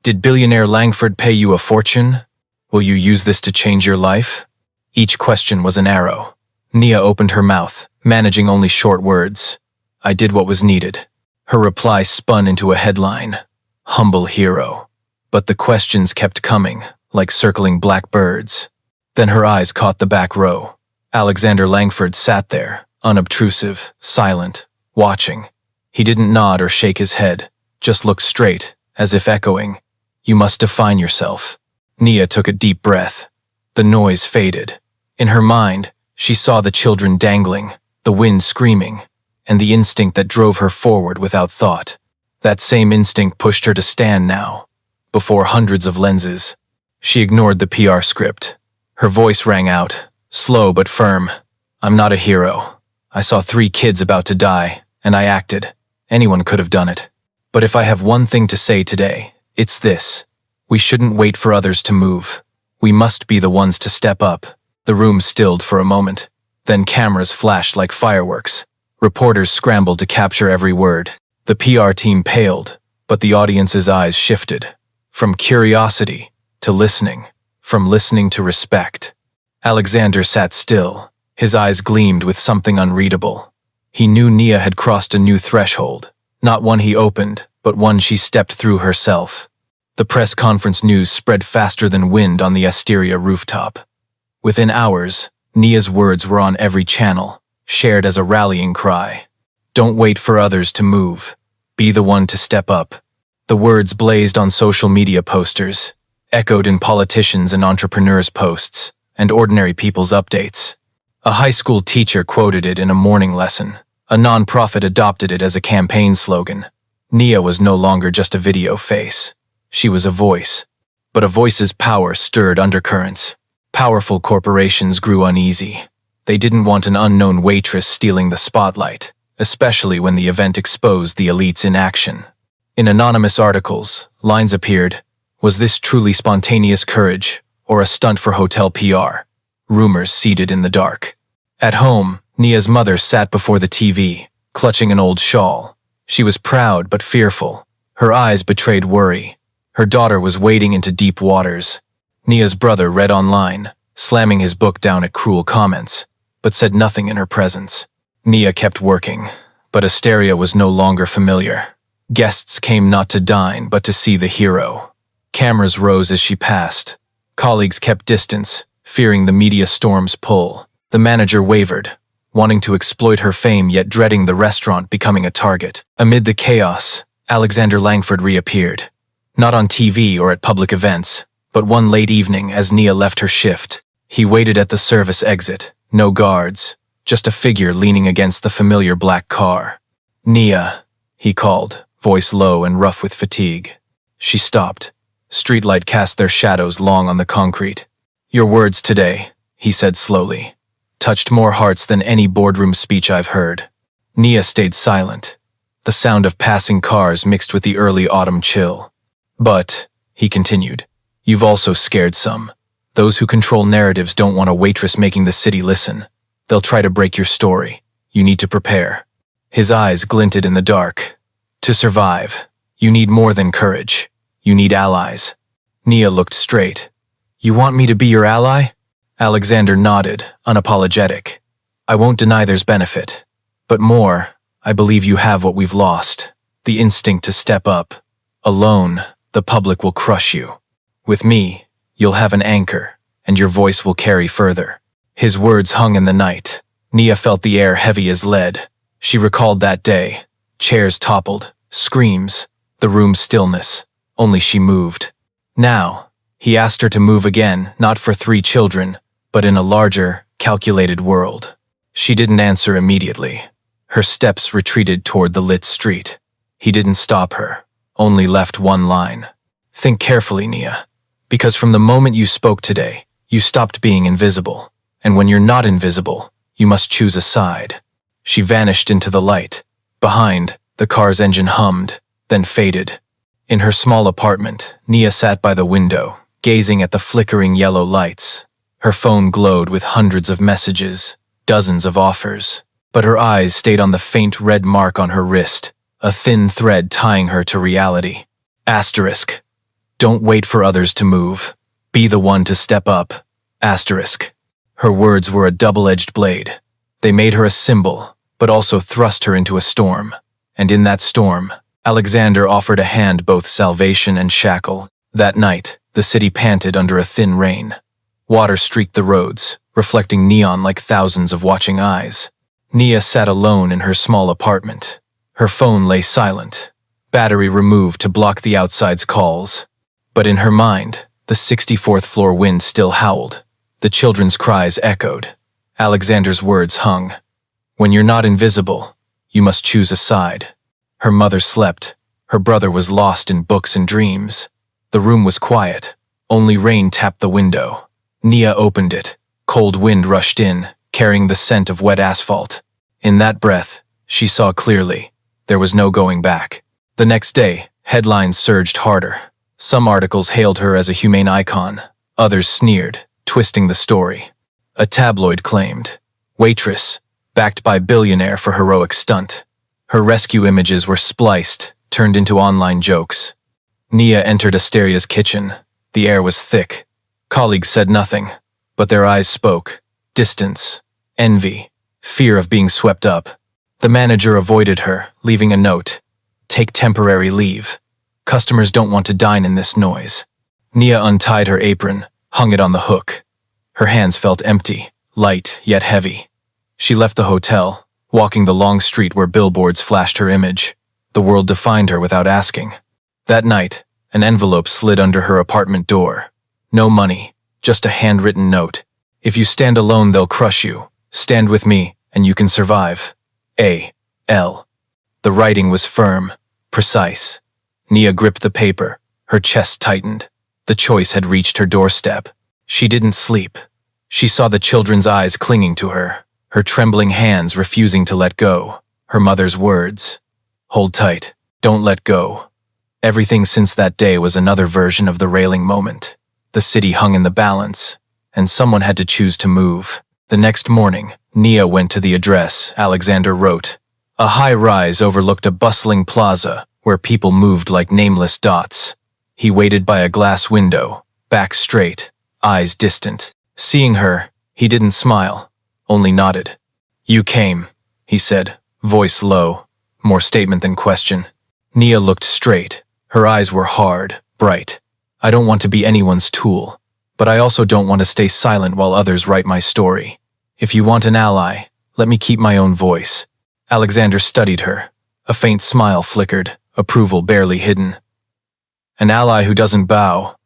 Did billionaire Langford pay you a fortune? Will you use this to change your life? Each question was an arrow. Nia opened her mouth, managing only short words. I did what was needed. Her reply spun into a headline. Humble hero. But the questions kept coming, like circling black birds. Then her eyes caught the back row. Alexander Langford sat there, unobtrusive, silent, watching. He didn't nod or shake his head, just looked straight, as if echoing, You must define yourself. Nia took a deep breath. The noise faded. In her mind, she saw the children dangling, the wind screaming, and the instinct that drove her forward without thought. That same instinct pushed her to stand now, before hundreds of lenses. She ignored the PR script. Her voice rang out, slow but firm. I'm not a hero. I saw 3 kids about to die, and I acted. Anyone could have done it. But if I have one thing to say today, it's this. We shouldn't wait for others to move. We must be the ones to step up. The room stilled for a moment. Then cameras flashed like fireworks. Reporters scrambled to capture every word. The PR team paled, but the audience's eyes shifted. From curiosity to listening. From listening to respect. Alexander sat still. His eyes gleamed with something unreadable. He knew Nia had crossed a new threshold. Not one he opened, but one she stepped through herself. The press conference news spread faster than wind on the Asteria rooftop. Within hours, Nia's words were on every channel, shared as a rallying cry. Don't wait for others to move. Be the one to step up. The words blazed on social media posters, echoed in politicians' and entrepreneurs' posts, and ordinary people's updates. A high school teacher quoted it in a morning lesson. A nonprofit adopted it as a campaign slogan. Nia was no longer just a video face. She was a voice. But a voice's power stirred undercurrents. Powerful corporations grew uneasy. They didn't want an unknown waitress stealing the spotlight, especially when the event exposed the elites in action. In anonymous articles, lines appeared, was this truly spontaneous courage, or a stunt for hotel PR? Rumors seeded in the dark. At home, Nia's mother sat before the TV, clutching an old shawl. She was proud but fearful. Her eyes betrayed worry. Her daughter was wading into deep waters. Nia's brother read online, slamming his book down at cruel comments, but said nothing in her presence. Nia kept working, but Asteria was no longer familiar. Guests came not to dine, but to see the hero. Cameras rose as she passed. Colleagues kept distance, fearing the media storm's pull. The manager wavered, wanting to exploit her fame yet dreading the restaurant becoming a target. Amid the chaos, Alexander Langford reappeared. Not on TV or at public events, but one late evening as Nia left her shift. He waited at the service exit, no guards, just a figure leaning against the familiar black car. Nia, he called, voice low and rough with fatigue. She stopped. Streetlight cast their shadows long on the concrete. Your words today, he said slowly, touched more hearts than any boardroom speech I've heard. Nia stayed silent. The sound of passing cars mixed with the early autumn chill. But, he continued, you've also scared some. Those who control narratives don't want a waitress making the city listen. They'll try to break your story. You need to prepare. His eyes glinted in the dark. To survive, you need more than courage. You need allies. Nia looked straight. You want me to be your ally? Alexander nodded, unapologetic. I won't deny there's benefit. But more, I believe you have what we've lost. The instinct to step up. Alone, the public will crush you. With me, You'll have an anchor, and your voice will carry further." His words hung in the night. Nia felt the air heavy as lead. She recalled that day. Chairs toppled, screams, the room's stillness. Only she moved. Now, he asked her to move again, not for 3 children, but in a larger, calculated world. She didn't answer immediately. Her steps retreated toward the lit street. He didn't stop her, only left one line. "Think carefully, Nia. Because from the moment you spoke today, you stopped being invisible. And when you're not invisible, you must choose a side." She vanished into the light. Behind, the car's engine hummed, then faded. In her small apartment, Nia sat by the window, gazing at the flickering yellow lights. Her phone glowed with hundreds of messages, dozens of offers, but her eyes stayed on the faint red mark on her wrist, a thin thread tying her to reality. Asterisk. Don't wait for others to move. Be the one to step up. Asterisk. Her words were a double-edged blade. They made her a symbol, but also thrust her into a storm. And in that storm, Alexander offered a hand both salvation and shackle. That night, the city panted under a thin rain. Water streaked the roads, reflecting neon like thousands of watching eyes. Nia sat alone in her small apartment. Her phone lay silent, battery removed to block the outside's calls. But in her mind, the 64th floor wind still howled. The children's cries echoed. Alexander's words hung. "When you're not invisible, you must choose a side." Her mother slept. Her brother was lost in books and dreams. The room was quiet. Only rain tapped the window. Nia opened it. Cold wind rushed in, carrying the scent of wet asphalt. In that breath, she saw clearly. There was no going back. The next day, headlines surged harder. Some articles hailed her as a humane icon. Others sneered, twisting the story. A tabloid claimed, "Waitress, backed by billionaire for heroic stunt." Her rescue images were spliced, turned into online jokes. Nia entered Asteria's kitchen. The air was thick. Colleagues said nothing, but their eyes spoke. Distance, envy, fear of being swept up. The manager avoided her, leaving a note. "Take temporary leave. Customers don't want to dine in this noise." Nia untied her apron, hung it on the hook. Her hands felt empty, light yet heavy. She left the hotel, walking the long street where billboards flashed her image. The world defined her without asking. That night, an envelope slid under her apartment door. No money, just a handwritten note. "If you stand alone, they'll crush you. Stand with me, and you can survive. A.L." The writing was firm, precise. Nia gripped the paper, her chest tightened. The choice had reached her doorstep. She didn't sleep. She saw the children's eyes clinging to her trembling hands refusing to let go. Her mother's words, "Hold tight, don't let go." Everything since that day was another version of the railing moment. The city hung in the balance, and someone had to choose to move. The next morning, Nia went to the address Alexander wrote. A high rise overlooked a bustling plaza where people moved like nameless dots. He waited by a glass window, back straight, eyes distant. Seeing her, he didn't smile, only nodded. "You came," he said, voice low, more statement than question. Nia looked straight. Her eyes were hard, bright. "I don't want to be anyone's tool, but I also don't want to stay silent while others write my story. If you want an ally, let me keep my own voice." Alexander studied her. A faint smile flickered, approval barely hidden. "An ally who doesn't bow.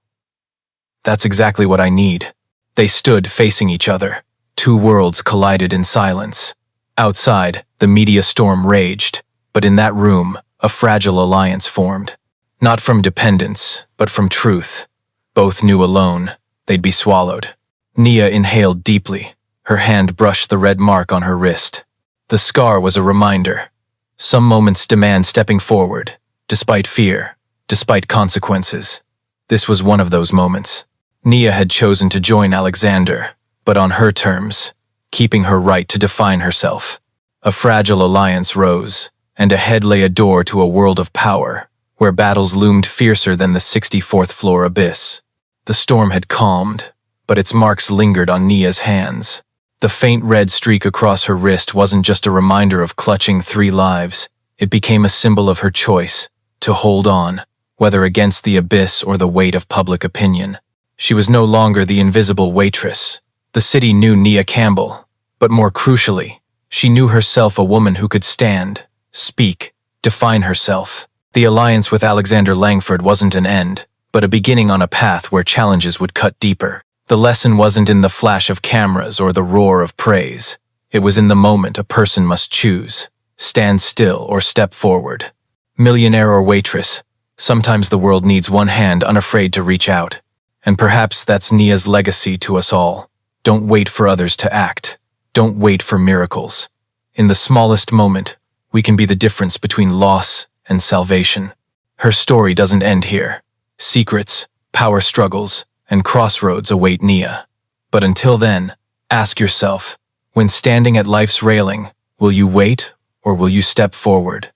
That's exactly what I need." They stood facing each other. Two worlds collided in silence. Outside, the media storm raged, but in that room, a fragile alliance formed. Not from dependence, but from truth. Both knew alone, they'd be swallowed. Nia inhaled deeply. Her hand brushed the red mark on her wrist. The scar was a reminder. Some moments demand stepping forward, despite fear, despite consequences. This was one of those moments. Nia had chosen to join Alexander, but on her terms, keeping her right to define herself. A fragile alliance rose, and ahead lay a door to a world of power, where battles loomed fiercer than the 64th floor abyss. The storm had calmed, but its marks lingered on Nia's hands. The faint red streak across her wrist wasn't just a reminder of clutching 3 lives, it became a symbol of her choice, to hold on, whether against the abyss or the weight of public opinion. She was no longer the invisible waitress. The city knew Nia Campbell, but more crucially, she knew herself a woman who could stand, speak, define herself. The alliance with Alexander Langford wasn't an end, but a beginning on a path where challenges would cut deeper. The lesson wasn't in the flash of cameras or the roar of praise. It was in the moment a person must choose. Stand still or step forward. Millionaire or waitress, sometimes the world needs one hand unafraid to reach out. And perhaps that's Nia's legacy to us all. Don't wait for others to act. Don't wait for miracles. In the smallest moment, we can be the difference between loss and salvation. Her story doesn't end here. Secrets, power struggles, and crossroads await Nia. But until then, ask yourself, when standing at life's railing, will you wait or will you step forward?